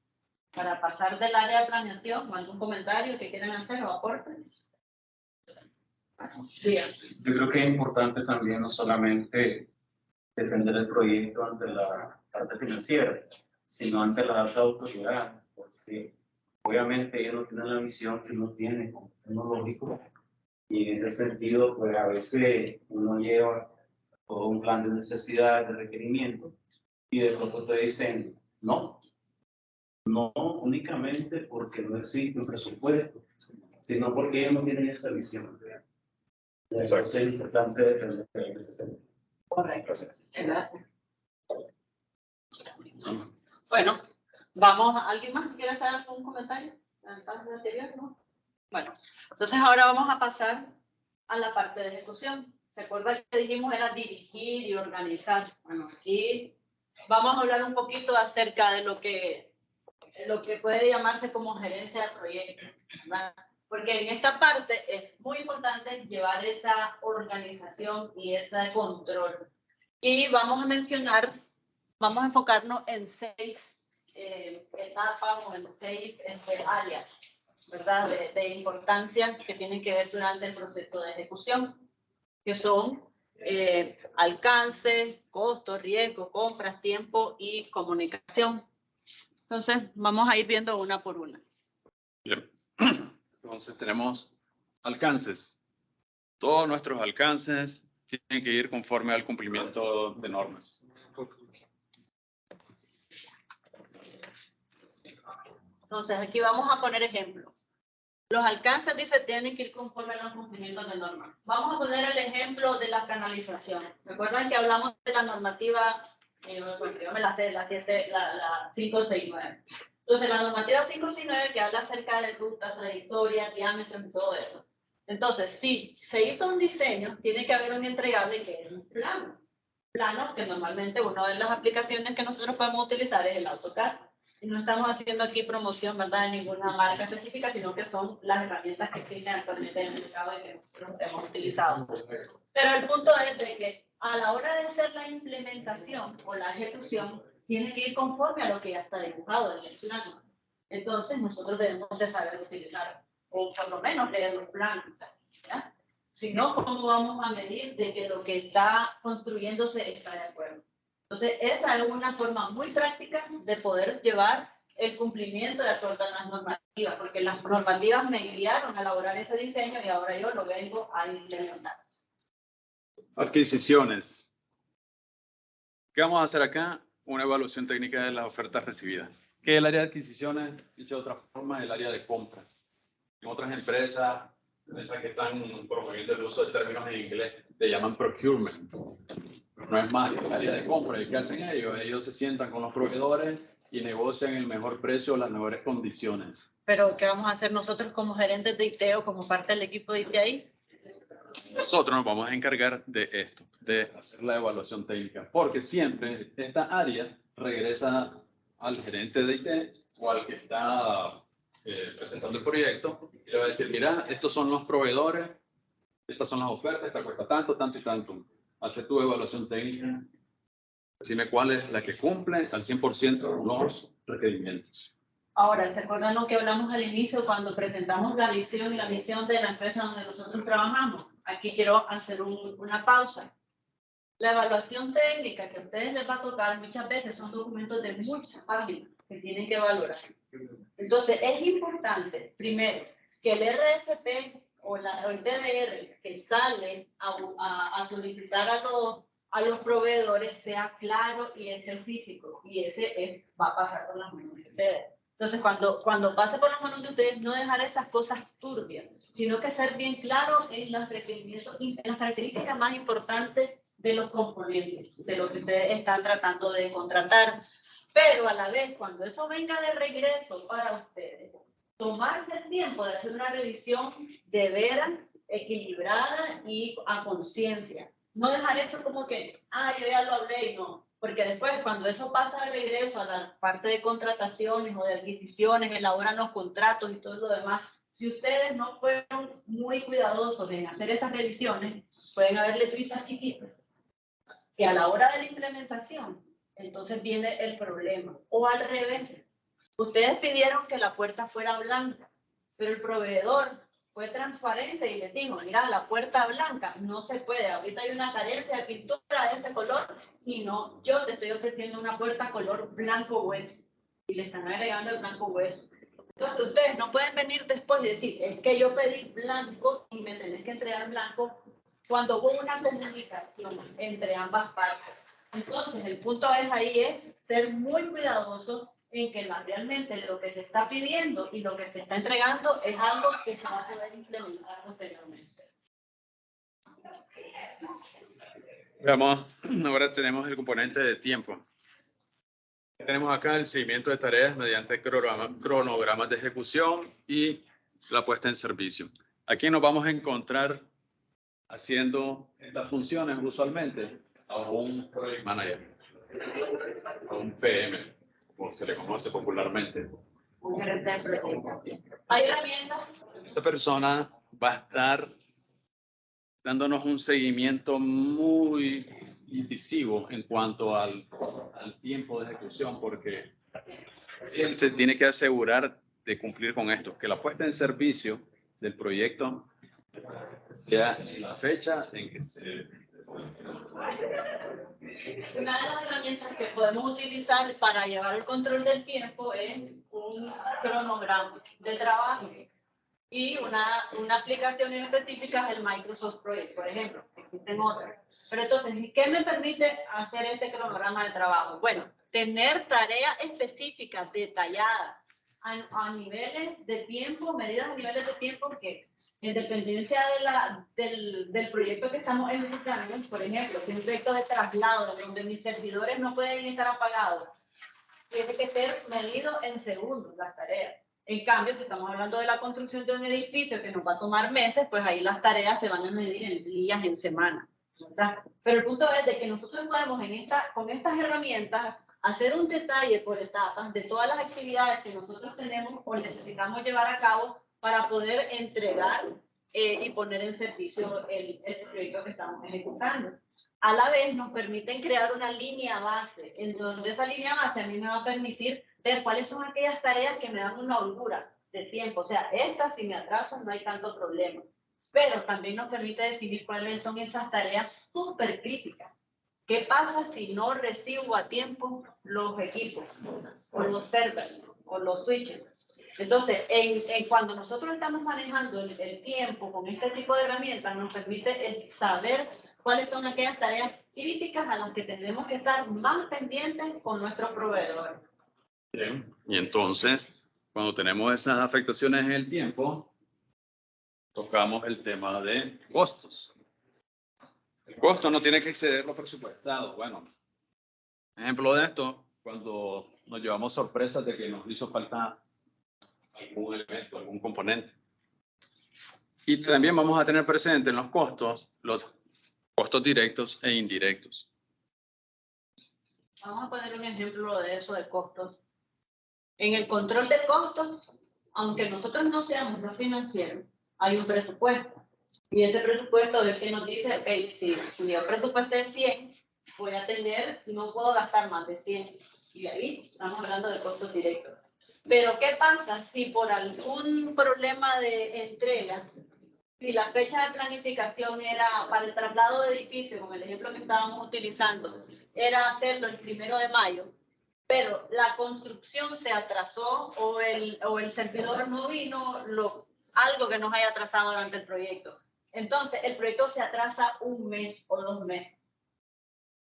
Para pasar del área de planeación o algún comentario que quieran hacer o aporten. Sí. Yo creo que es importante también no solamente defender el proyecto ante la parte financiera, sino ante la alta autoridad, porque obviamente ellos no tienen la visión que uno tiene como tecnológico, y en ese sentido, pues a veces uno lleva todo un plan de necesidades, de requerimientos, y de pronto te dicen, no únicamente porque no existe un presupuesto, sino porque ellos no tienen esa visión. Es importante defender el sistema. Correcto. Bueno, vamos, ¿alguien más quiere hacer algún comentario? ¿En el caso anterior, no? Bueno, entonces ahora vamos a pasar a la parte de ejecución. ¿Se acuerdan que dijimos era dirigir y organizar? Bueno, aquí vamos a hablar un poquito acerca de lo que puede llamarse como gerencia de proyectos, ¿verdad? Porque en esta parte es muy importante llevar esa organización y ese control. Y vamos a enfocarnos en 6 etapas o en 6 áreas, ¿verdad? De importancia que tienen que ver durante el proceso de ejecución, que son alcance, costos, riesgos, compras, tiempo y comunicación. Entonces, vamos a ir viendo una por una. Bien. Entonces tenemos alcances. Todos nuestros alcances tienen que ir conforme al cumplimiento de normas. Entonces, aquí vamos a poner ejemplos. Los alcances, dice, tienen que ir conforme a los cumplimientos de normas. Vamos a poner el ejemplo de las canalizaciones. ¿Recuerdan que hablamos de la normativa? Yo me la sé, la 569. Entonces, la normativa 569 que habla acerca de rutas, trayectorias, diámetros y todo eso. Entonces, si se hizo un diseño, tiene que haber un entregable que es un plano. Plano que normalmente una de las aplicaciones que nosotros podemos utilizar es el AutoCAD. Y no estamos haciendo aquí promoción, ¿verdad?, de ninguna marca específica, sino que son las herramientas que existen actualmente en el mercado y que nosotros hemos utilizado. Pero el punto es de que a la hora de hacer la implementación o la ejecución, tiene que ir conforme a lo que ya está dibujado en el plano. Entonces, nosotros debemos de saber utilizar, o por lo menos leer los planos, ¿ya? Si no, ¿cómo vamos a medir de que lo que está construyéndose está de acuerdo? Entonces, esa es una forma muy práctica de poder llevar el cumplimiento de acuerdo a las normativas, porque las normativas me guiaron a elaborar ese diseño y ahora yo lo vengo a implementar. Adquisiciones. ¿Qué vamos a hacer acá? Una evaluación técnica de las ofertas recibidas. ¿Qué es el área de adquisiciones? Dicho de otra forma, es el área de compras. En otras empresas, esas que están promoviendo el uso de términos en inglés, le llaman procurement. No es más que el área de compra. ¿Y qué hacen ellos? Ellos se sientan con los proveedores y negocian el mejor precio o las mejores condiciones. Pero, ¿qué vamos a hacer nosotros como gerentes de IT o como parte del equipo de IT ahí? Nosotros nos vamos a encargar de esto, de hacer la evaluación técnica, porque siempre esta área regresa al gerente de IT o al que está presentando el proyecto y le va a decir, mira, estos son los proveedores, estas son las ofertas, esta cuesta tanto, tanto y tanto. Hace tu evaluación técnica, decime cuál es la que cumple al 100% los requerimientos. Ahora, ¿se acuerdan lo que hablamos al inicio cuando presentamos la visión y la misión de la empresa donde nosotros trabajamos? Aquí quiero hacer una pausa. La evaluación técnica que a ustedes les va a tocar muchas veces son documentos de muchas páginas que tienen que valorar. Entonces, es importante, primero, que el RFP o el PDR que sale a solicitar a los proveedores sea claro y específico. Y ese va a pasar por las manos de ustedes. Entonces, cuando pase por las manos de ustedes, no dejar esas cosas turbias, sino que ser bien claro en los requerimientos y en las características más importantes de los componentes, de lo que ustedes están tratando de contratar. Pero a la vez, cuando eso venga de regreso para ustedes, tomarse el tiempo de hacer una revisión de veras, equilibrada y a conciencia. No dejar eso como que, yo ya lo hablé y no. Porque después, cuando eso pasa de regreso a la parte de contrataciones o de adquisiciones, elaboran los contratos y todo lo demás, si ustedes no fueron muy cuidadosos en hacer esas revisiones, pueden haber letritas chiquitas que a la hora de la implementación, entonces viene el problema. O al revés, ustedes pidieron que la puerta fuera blanca, pero el proveedor fue transparente y les dijo, mira, la puerta blanca no se puede, ahorita hay una carencia de pintura de ese color y no, yo te estoy ofreciendo una puerta color blanco hueso y le están agregando el blanco hueso. Entonces ustedes no pueden venir después y decir, es que yo pedí blanco y me tenés que entregar blanco cuando hubo una comunicación entre ambas partes. Entonces el punto es ser muy cuidadoso en que realmente lo que se está pidiendo y lo que se está entregando es algo que se va a poder implementar posteriormente. Veamos, ahora tenemos el componente de tiempo. Tenemos acá el seguimiento de tareas mediante cronogramas de ejecución y la puesta en servicio. Aquí nos vamos a encontrar haciendo estas funciones usualmente a un Project Manager, a un PM, como se le conoce popularmente. Un gerente de proyecto. Hay herramientas. Esta persona va a estar dándonos un seguimiento muy incisivo en cuanto al tiempo de ejecución, porque él se tiene que asegurar de cumplir con esto, que la puesta en servicio del proyecto sea en la fecha en que se... Una de las herramientas que podemos utilizar para llevar el control del tiempo es un cronograma de trabajo y una aplicación en específica es el Microsoft Project, por ejemplo. Existen otras. Pero entonces, ¿qué me permite hacer este cronograma de trabajo? Bueno, tener tareas específicas, detalladas, a niveles de tiempo, medidas a niveles de tiempo que, en dependencia del proyecto que estamos ejecutando, por ejemplo, si es un proyecto de traslado donde mis servidores no pueden estar apagados, tiene que ser medido en segundos las tareas. En cambio, si estamos hablando de la construcción de un edificio que nos va a tomar meses, pues ahí las tareas se van a medir en días, en semanas, ¿verdad? Pero el punto es de que nosotros podemos con estas herramientas hacer un detalle por etapas de todas las actividades que nosotros tenemos o necesitamos llevar a cabo para poder entregar y poner en servicio el proyecto que estamos ejecutando. A la vez nos permiten crear una línea base, en donde esa línea base a mí me va a permitir ver cuáles son aquellas tareas que me dan una holgura de tiempo. O sea, estas si me atrasan no hay tanto problema. Pero también nos permite definir cuáles son esas tareas súper críticas. ¿Qué pasa si no recibo a tiempo los equipos, o los servers, o los switches? Entonces, cuando nosotros estamos manejando el tiempo con este tipo de herramientas, nos permite saber cuáles son aquellas tareas críticas a las que tenemos que estar más pendientes con nuestros proveedores. Bien. Y entonces, cuando tenemos esas afectaciones en el tiempo, tocamos el tema de costos. El costo no tiene que exceder lo presupuestado. Bueno, ejemplo de esto, cuando nos llevamos sorpresas de que nos hizo falta algún elemento, algún componente. Y también vamos a tener presente en los costos directos e indirectos. Vamos a poner un ejemplo de eso de costos. En el control de costos, aunque nosotros no seamos los financieros, hay un presupuesto. Y ese presupuesto es que nos dice, ok, si yo presupuesté 100, voy a tener, no puedo gastar más de 100. Y ahí estamos hablando de costos directos. Pero ¿qué pasa si por algún problema de entrega, si la fecha de planificación era para el traslado de edificio, como el ejemplo que estábamos utilizando, era hacerlo el 1 de mayo, pero la construcción se atrasó o el servidor no vino, algo que nos haya atrasado durante el proyecto. Entonces, el proyecto se atrasa 1 mes o 2 meses.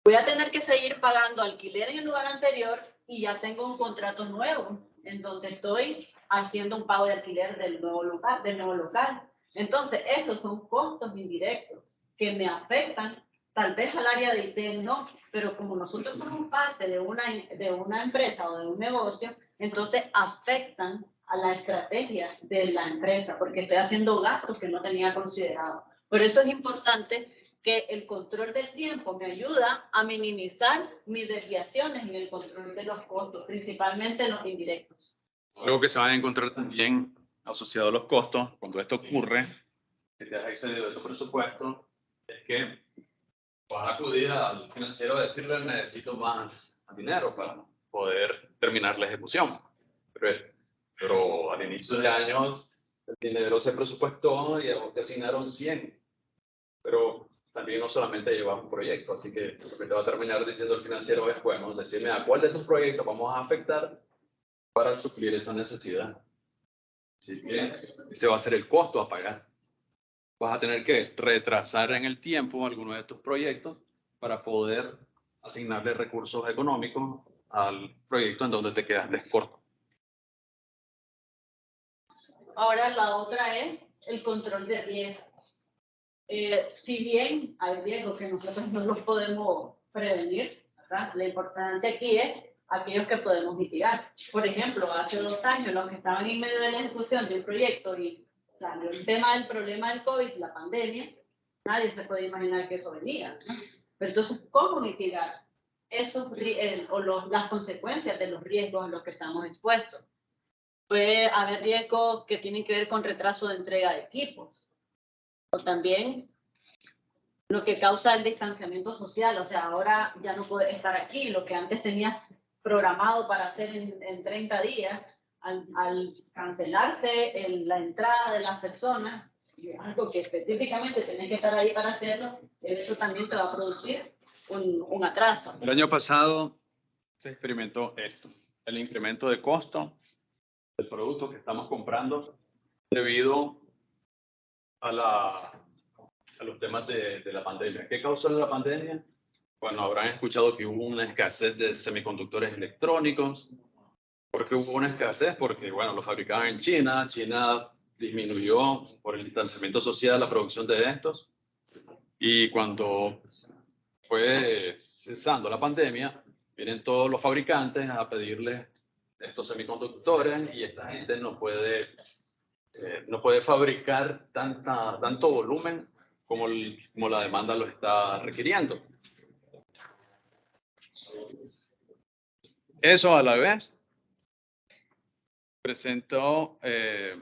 Voy a tener que seguir pagando alquiler en el lugar anterior y ya tengo un contrato nuevo en donde estoy haciendo un pago de alquiler del nuevo local. Entonces, esos son costos indirectos que me afectan. Tal vez al área de IT no, pero como nosotros somos parte de una empresa o de un negocio, entonces afectan a la estrategia de la empresa, porque estoy haciendo gastos que no tenía considerado. Por eso es importante que el control del tiempo me ayuda a minimizar mis desviaciones en el control de los costos, principalmente los indirectos. Algo que se van a encontrar también asociado a los costos, cuando esto ocurre, que te has excedido de tu presupuesto, es que vas a acudir al financiero a decirle necesito más dinero para poder terminar la ejecución. Pero al inicio de año el dinero se presupuestó y a vos te asignaron 100. Pero también no solamente llevas un proyecto, así que lo que te va a terminar diciendo el financiero es, bueno, decirme a cuál de tus proyectos vamos a afectar para suplir esa necesidad. Así que ese va a ser el costo a pagar. Vas a tener que retrasar en el tiempo algunos de tus proyectos para poder asignarle recursos económicos al proyecto en donde te quedaste corto. Ahora la otra es el control de riesgo. Si bien hay riesgos que nosotros no los podemos prevenir, ¿verdad? Lo importante aquí es aquellos que podemos mitigar. Por ejemplo, hace 2 años, los que estaban en medio de la ejecución de un proyecto y salió el tema del problema del COVID, la pandemia, nadie se puede imaginar que eso venía, ¿no? Pero entonces, ¿cómo mitigar esos, las consecuencias de los riesgos a los que estamos expuestos? Puede haber riesgos que tienen que ver con retraso de entrega de equipos, o también lo que causa el distanciamiento social. O sea, ahora ya no puedes estar aquí, lo que antes tenías programado para hacer en 30 días, al cancelarse la entrada de las personas, algo que específicamente tenés que estar ahí para hacerlo, eso también te va a producir un atraso. El año pasado se experimentó esto, el incremento de costo del producto que estamos comprando debido a los temas de la pandemia. ¿Qué causó la pandemia? Bueno, habrán escuchado que hubo una escasez de semiconductores electrónicos. ¿Por qué hubo una escasez? Porque, bueno, lo fabricaban en China. China disminuyó por el distanciamiento social la producción de estos. Y cuando fue cesando la pandemia, vienen todos los fabricantes a pedirles estos semiconductores y esta gente no puede fabricar tanto volumen como la demanda lo está requiriendo. Eso a la vez presentó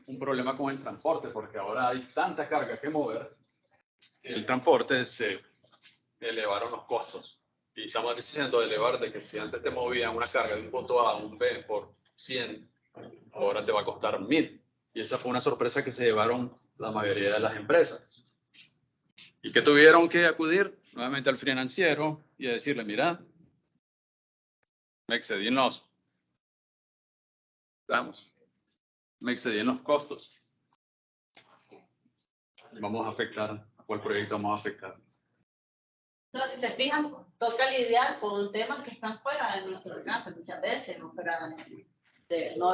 un problema con el transporte, porque ahora hay tanta carga que mover, el transporte se elevaron los costos. Y estamos diciendo elevar de que si antes te movían una carga de un punto A a un B por 100, ahora te va a costar 1000. Y esa fue una sorpresa que se llevaron la mayoría de las empresas. Y que tuvieron que acudir nuevamente al financiero y a decirle, mira, me excedí en los costos. Vamos a afectar, ¿a cuál proyecto vamos a afectar? No, si se fijan, toca lidiar con temas que están fuera de nuestro alcance muchas veces, ¿no?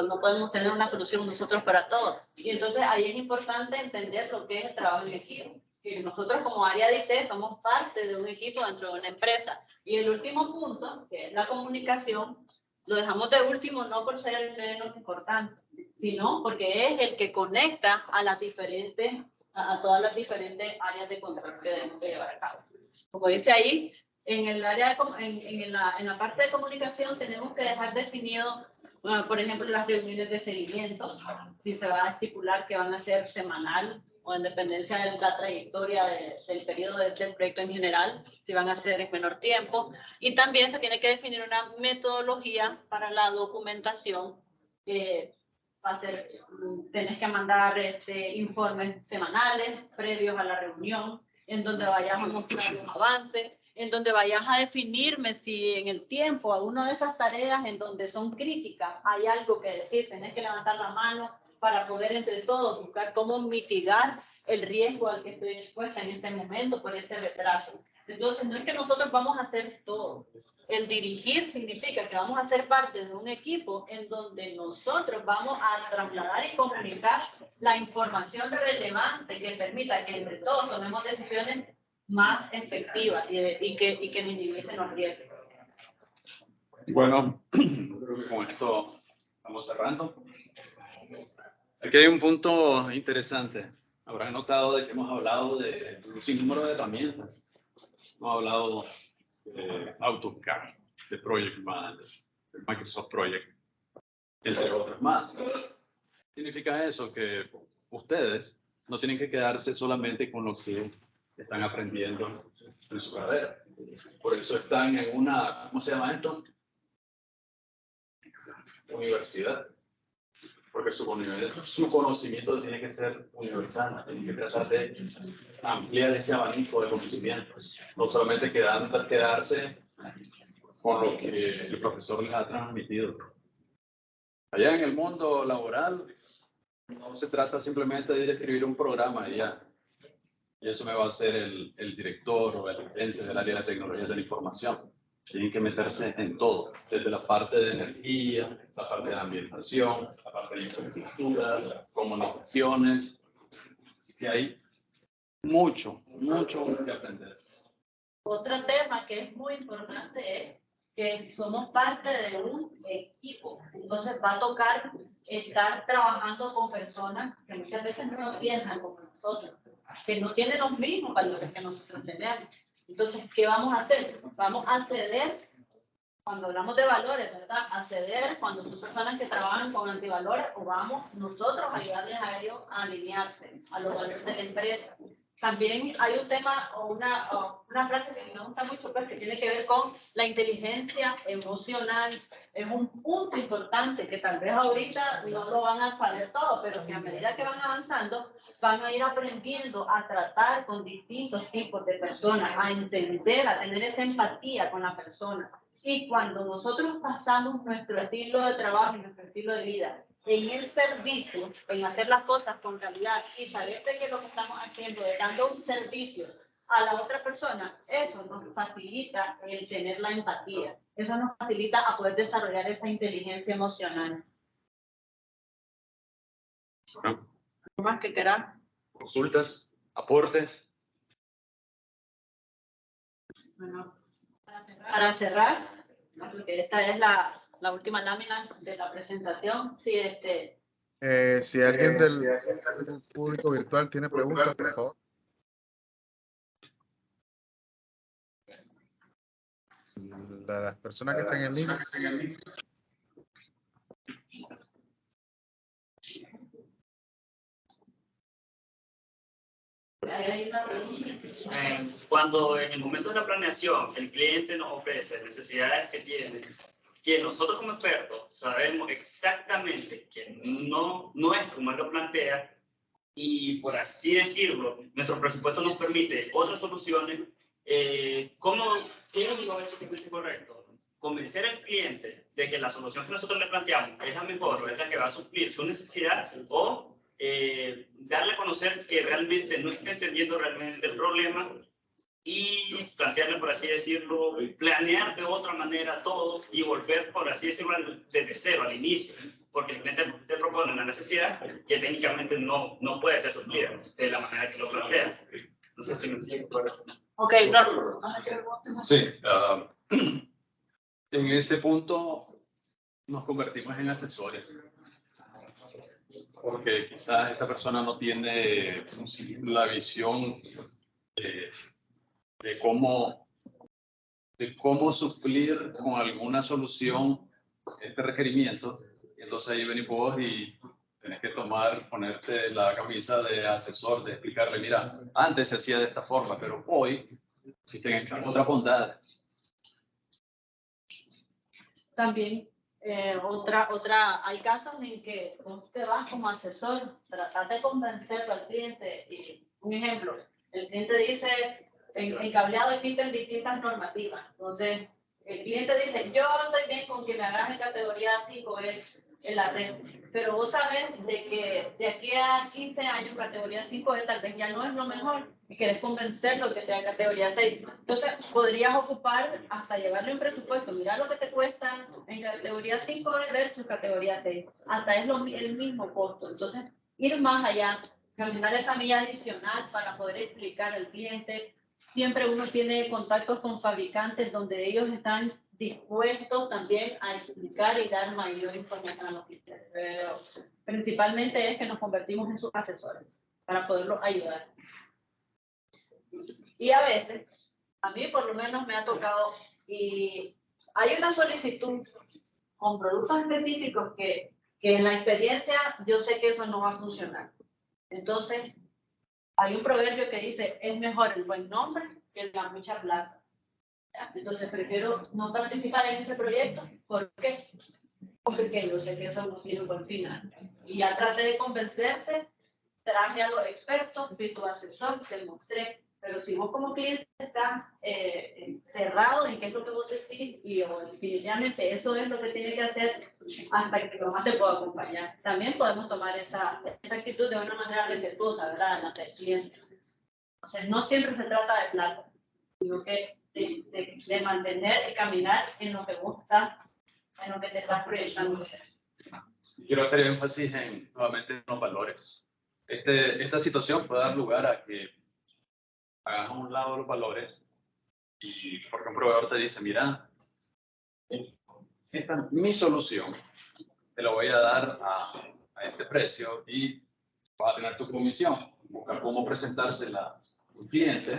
No podemos tener una solución nosotros para todo. Y entonces ahí es importante entender lo que es el trabajo en equipo. Y nosotros como área de IT somos parte de un equipo dentro de una empresa. Y el último punto, que es la comunicación, lo dejamos de último no por ser el menos importante, sino porque es el que conecta a todas las diferentes áreas de control que debemos de llevar a cabo. Como dice ahí, en la parte de comunicación tenemos que dejar definido, por ejemplo, las reuniones de seguimiento, si se va a estipular que van a ser semanal o en dependencia de la trayectoria del periodo del proyecto en general, si van a ser en menor tiempo. Y también se tiene que definir una metodología para la documentación. Tenés que mandar informes semanales previos a la reunión, en donde vayas a mostrar los avances, en donde vayas a definirme si en el tiempo alguna de esas tareas en donde son críticas hay algo que decir, tenés que levantar la mano para poder entre todos buscar cómo mitigar el riesgo al que estoy expuesta en este momento por ese retraso. Entonces, no es que nosotros vamos a hacer todo. El dirigir significa que vamos a ser parte de un equipo en donde nosotros vamos a trasladar y comunicar la información relevante que permita que entre todos tomemos decisiones más efectivas y que minimicen los riesgos. Bueno, creo que con esto estamos cerrando. Aquí hay un punto interesante. Habrán notado de que hemos hablado de un sinnúmero de herramientas. Hemos hablado de AutoCAD, de Project Manager, de Microsoft Project, entre otras más. Significa eso que ustedes no tienen que quedarse solamente con lo que están aprendiendo en su carrera. Por eso están en una, ¿cómo se llama esto? Universidad. Porque su conocimiento tiene que ser universal, tiene que tratar de ampliar ese abanico de conocimientos, no solamente quedarse con lo que el profesor les ha transmitido. Allá en el mundo laboral no se trata simplemente de escribir un programa y ya, y eso me va a hacer el director o el gerente del área de tecnologías de la información. Tienen que meterse en todo, desde la parte de energía, la parte de ambientación, la parte de infraestructura, comunicaciones. Así que hay mucho que aprender. Otro tema que es muy importante es que somos parte de un equipo. Entonces va a tocar estar trabajando con personas que muchas veces no piensan como nosotros, que no tienen los mismos valores que nosotros tenemos. Entonces, ¿qué vamos a hacer? Vamos a ceder, cuando hablamos de valores, ¿verdad? A ceder cuando son personas que trabajan con antivalores, o vamos nosotros a ayudarles a ellos a alinearse a los valores de la empresa. También hay un tema o una frase que me gusta mucho, pues, que tiene que ver con la inteligencia emocional. Es un punto importante que tal vez ahorita no lo van a saber todo, pero que a medida que van avanzando, van a ir aprendiendo a tratar con distintos tipos de personas, a entender, a tener esa empatía con la persona. Y cuando nosotros pasamos nuestro estilo de trabajo y nuestro estilo de vida en el servicio, en hacer las cosas con calidad y saber de que lo que estamos haciendo es dando un servicio a la otra persona, eso nos facilita el tener la empatía, eso nos facilita a poder desarrollar esa inteligencia emocional. Bueno, ¿Más que quieras? consultas, aportes. Bueno, para cerrar, porque esta es la última lámina de la presentación, sí, Si alguien del público virtual tiene preguntas, por favor. Las personas que están en línea. Cuando en el momento de la planeación el cliente nos ofrece necesidades que tiene, que nosotros como expertos sabemos exactamente que no es como él lo plantea, y por así decirlo, nuestro presupuesto nos permite otras soluciones, ¿cómo es lo éticamente correcto? Convencer al cliente de que la solución que nosotros le planteamos es la mejor o es la que va a suplir su necesidad, o darle a conocer que realmente no está entendiendo realmente el problema y plantearle, por así decirlo, planear de otra manera todo y volver, por así decirlo, desde cero al inicio, porque el cliente te propone una necesidad que técnicamente no puede ser suplida de la manera que lo plantea. No sé si me explico. Ok, no. Sí, en ese punto nos convertimos en asesores, porque quizás esta persona no tiene la visión de cómo suplir con alguna solución este requerimiento. Y entonces ahí venís vos y tenés que ponerte la camisa de asesor, de explicarle, mira, antes se hacía de esta forma, pero hoy existen otras bondades. También hay casos en que vos te vas como asesor, tratas de convencerlo al cliente. Y, un ejemplo, el cliente dice, en cableado existen distintas normativas. Entonces, el cliente dice, yo estoy bien con que me hagas en categoría 5 en la red, pero vos sabés de que de aquí a 15 años categoría 5 tal vez ya no es lo mejor y querés convencerlo que sea categoría 6. Entonces, podrías ocupar hasta llevarle un presupuesto, mirar lo que te cuesta en categoría 5 versus categoría 6. Hasta es el mismo costo. Entonces, ir más allá, caminar esa milla adicional para poder explicar al cliente. Siempre uno tiene contactos con fabricantes donde ellos están dispuestos también a explicar y dar mayor información a los clientes. Pero principalmente es que nos convertimos en sus asesores para poderlos ayudar. Y a veces, a mí por lo menos me ha tocado, y hay una solicitud con productos específicos que en la experiencia yo sé que eso no va a funcionar. Entonces, hay un proverbio que dice, es mejor el buen nombre que la mucha plata. Entonces, prefiero no participar en ese proyecto. ¿Por qué? Porque yo sé que eso no tiene un buen final. Y ya traté de convencerte, traje a los expertos, fui tu asesor, te mostré. Pero si vos como cliente estás cerrado en qué es lo que vos decís, y definitivamente eso es lo que tiene que hacer hasta que lo más te pueda acompañar. También podemos tomar esa actitud de una manera respetuosa, ¿verdad? Ante el cliente. O sea, no siempre se trata de plata, sino que de mantener y caminar en lo que vos estás, en lo que te estás proyectando. Quiero hacer énfasis nuevamente en los valores. Esta situación puede dar lugar a que hagas a un lado los valores y porque un proveedor te dice, mira, esta es mi solución, te la voy a dar a este precio y vas a tener tu comisión. Buscar cómo presentársela a un cliente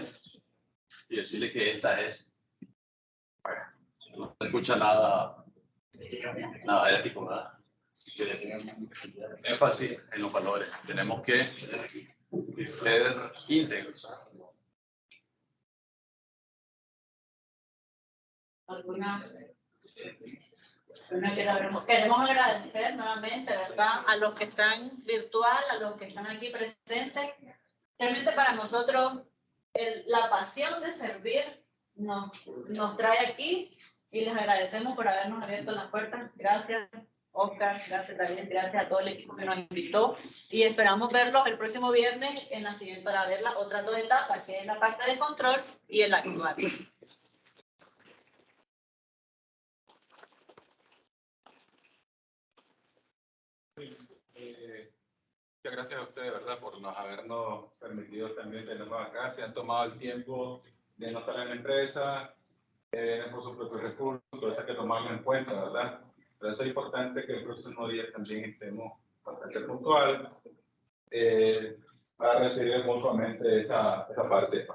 y decirle que esta es. Bueno, no se escucha nada ético, ¿verdad? Énfasis en los valores. Tenemos que ser íntegros. Queremos agradecer nuevamente, ¿verdad?, a los que están virtual, a los que están aquí presentes. Realmente para nosotros la pasión de servir nos trae aquí y les agradecemos por habernos abierto las puertas. Gracias, Oscar, gracias también, gracias a todo el equipo que nos invitó y esperamos verlos el próximo viernes en la siguiente para ver las otras 2 etapas, que es la parte de control y el actual. Muchas gracias a ustedes, ¿verdad?, por habernos permitido también tenernos acá. Se han tomado el tiempo de no estar en la empresa, por sus propios recursos, todo eso hay que tomarlo en cuenta, ¿verdad? Pero eso es importante que el próximo día también estemos bastante puntuales para recibir mutuamente esa parte.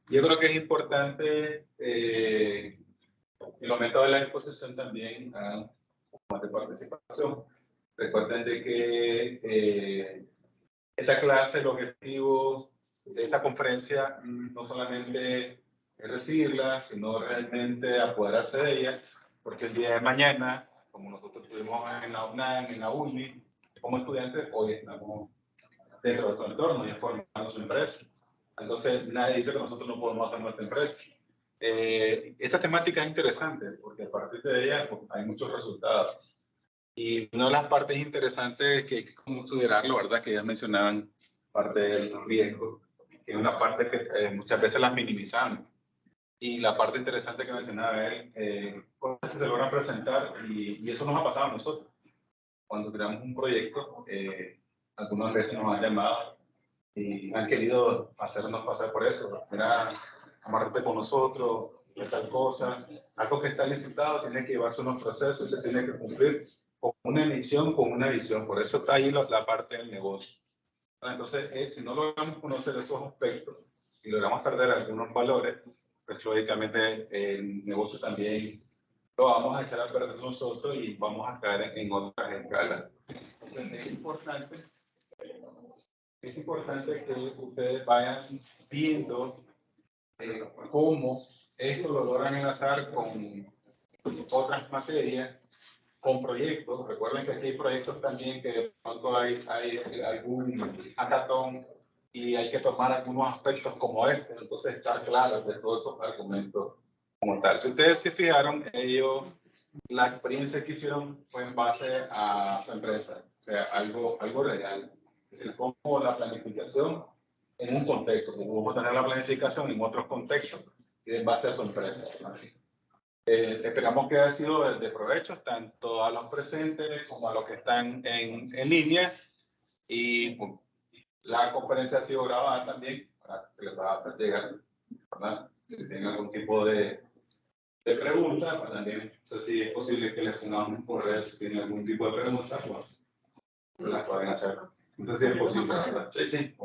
Yo creo que es importante el aumento de la exposición también a más de participación. Recuerden de que esta clase, el objetivo de esta conferencia no solamente es recibirla, sino realmente apoderarse de ella, porque el día de mañana, como nosotros estuvimos en la UNAM, en la UNI, como estudiantes, hoy estamos dentro de nuestro entorno y formando su empresa. Entonces, nadie dice que nosotros no podemos hacer nuestra empresa. Esta temática es interesante porque a partir de ella pues, hay muchos resultados. Y una de las partes interesantes que hay que considerarlo, ¿verdad?, que ya mencionaban parte del riesgo, que es una parte que muchas veces las minimizamos. Y la parte interesante que mencionaba él, cosas que se logran presentar, y eso nos ha pasado a nosotros. Cuando creamos un proyecto, algunas veces nos han llamado y han querido hacernos pasar por eso. Mira, amárrate con nosotros, tal cosa. Algo que está licitado tiene que llevarse unos procesos, se tiene que cumplir con una misión, con una visión. Por eso está ahí la parte del negocio. Entonces, si no logramos conocer esos aspectos y logramos perder algunos valores, pues lógicamente el negocio también lo vamos a echar a perder nosotros y vamos a caer en otras escalas. Entonces, es importante que ustedes vayan viendo cómo esto lo logran enlazar con otras materias, con proyectos. Recuerden que aquí hay proyectos también que de pronto hay algún hackathon y hay que tomar algunos aspectos como este, entonces estar claros de todos esos argumentos como tal. Si ustedes se fijaron, la experiencia que hicieron fue en base a su empresa, o sea, algo real. Es decir, cómo la planificación en un contexto, cómo vamos a tener la planificación en otros contextos y en base a su empresa. Esperamos que haya sido de provecho tanto a los presentes como a los que están en línea, y pues, la conferencia ha sido grabada también para que les va a hacer llegar, ¿verdad? Si tienen algún tipo de pregunta, pues también no sé si es posible que les pongamos por redes si tienen algún tipo de pregunta, pues se las pueden hacer. No sé si es posible, ¿verdad? Sí, sí.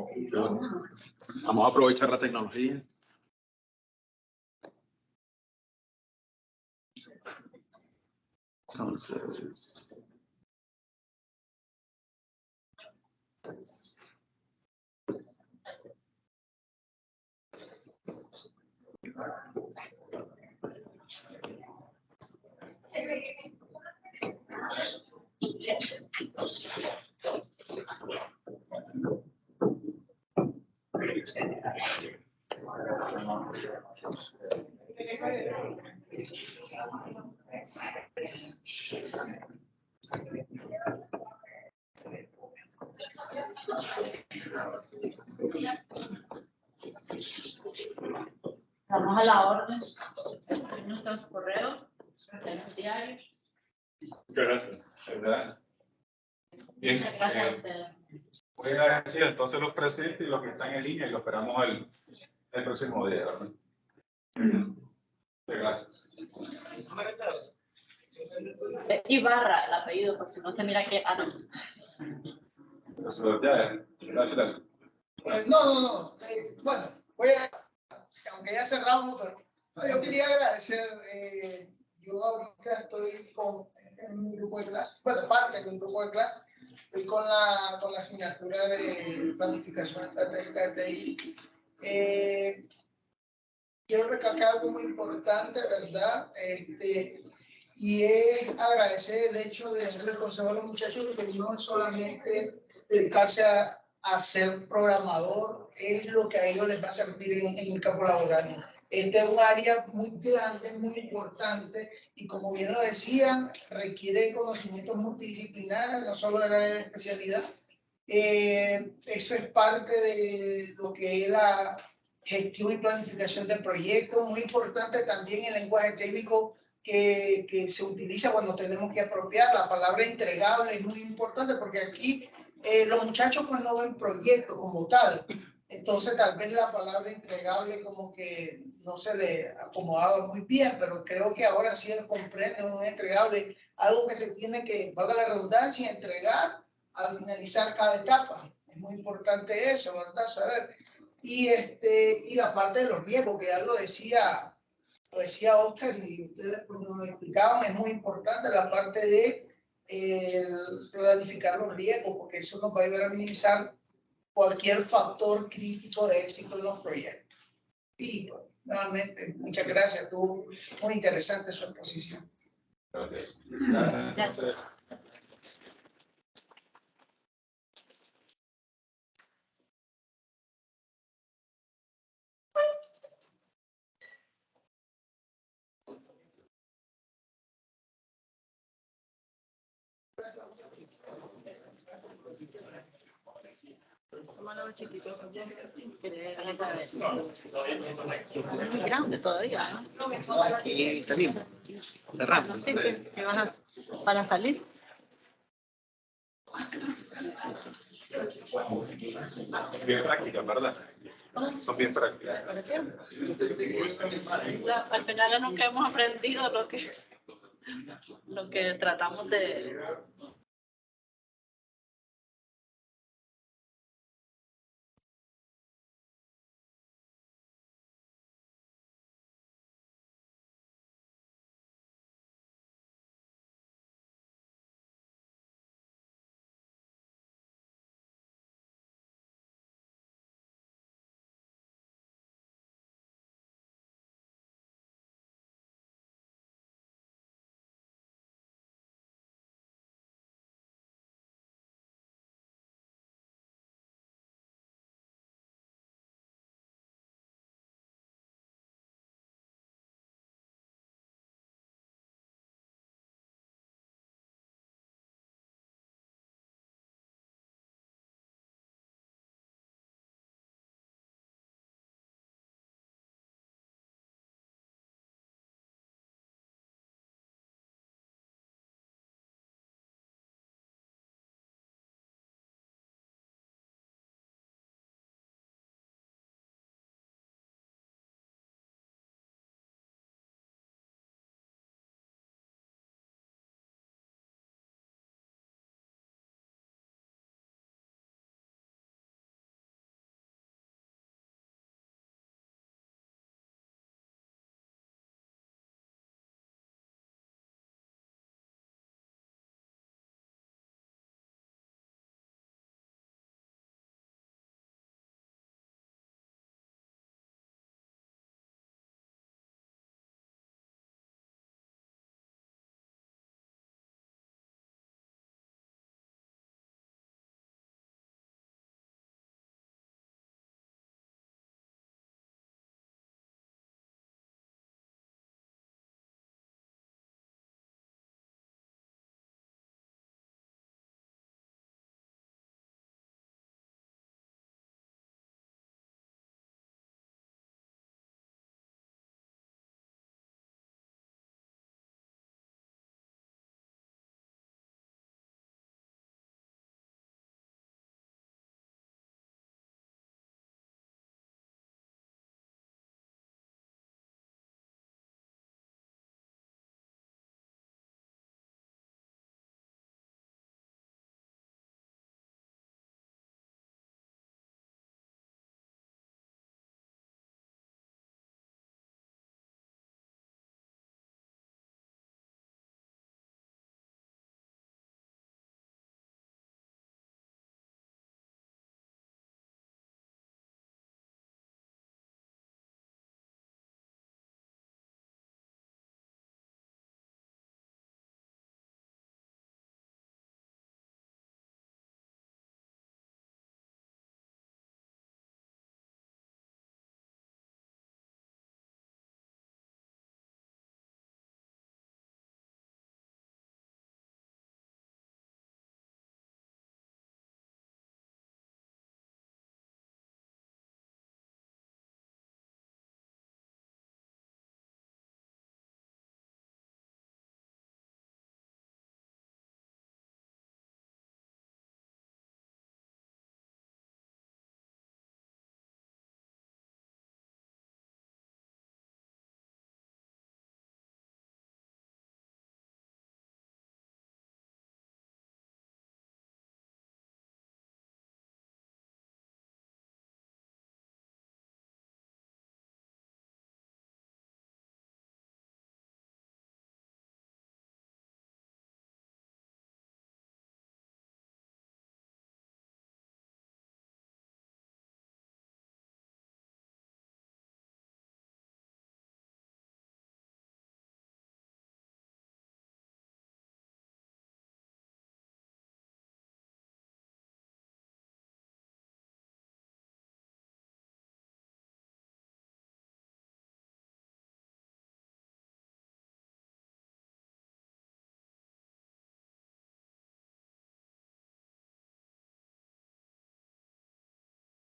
Vamos a aprovechar la tecnología. Entonces, Vamos a la orden. Nuestros correos, nuestros diarios. Muchas gracias. ¿Verdad? Bien, Muchas gracias a ustedes. voy a decir entonces los presentes y los que están en línea y lo esperamos el próximo día, ¿verdad? Gracias. Ibarra, el apellido, por si no se mira que... Ah, no. Gracias. No. Bueno, aunque ya cerramos, pero yo quería agradecer. Yo ahorita estoy en un grupo de clase, bueno, parte de un grupo de clase, estoy con la asignatura de planificación estratégica de TI. Quiero recalcar algo muy importante, ¿verdad? Y es agradecer el hecho de hacerle consejo a los muchachos que no es solamente dedicarse a ser programador, es lo que a ellos les va a servir en el campo laboral. Este es un área muy grande, muy importante, y como bien lo decían, requiere conocimientos multidisciplinares, no solo de la especialidad. Eso es parte de lo que es la gestión y planificación de proyectos, muy importante también el lenguaje técnico que se utiliza cuando tenemos que apropiar. La palabra entregable es muy importante porque aquí los muchachos pues no ven proyectos como tal, entonces tal vez la palabra entregable como que no se le acomodaba muy bien, pero creo que ahora sí él comprende un entregable, algo que se tiene que, valga la redundancia, entregar al finalizar cada etapa. Es muy importante eso, ¿verdad? Saber. Y la parte de los riesgos, que ya lo decía Oscar y ustedes pues, nos explicaban, es muy importante la parte de planificar los riesgos, porque eso nos va a ayudar a minimizar cualquier factor crítico de éxito en los proyectos. Y nuevamente, muchas gracias, estuvo muy interesante su exposición. Gracias. Gracias. Muy grande todavía, ¿no? Y salimos. Cerramos. Sí, para salir. Bien prácticas, ¿verdad? Son bien prácticas. Al final nunca hemos aprendido lo que tratamos de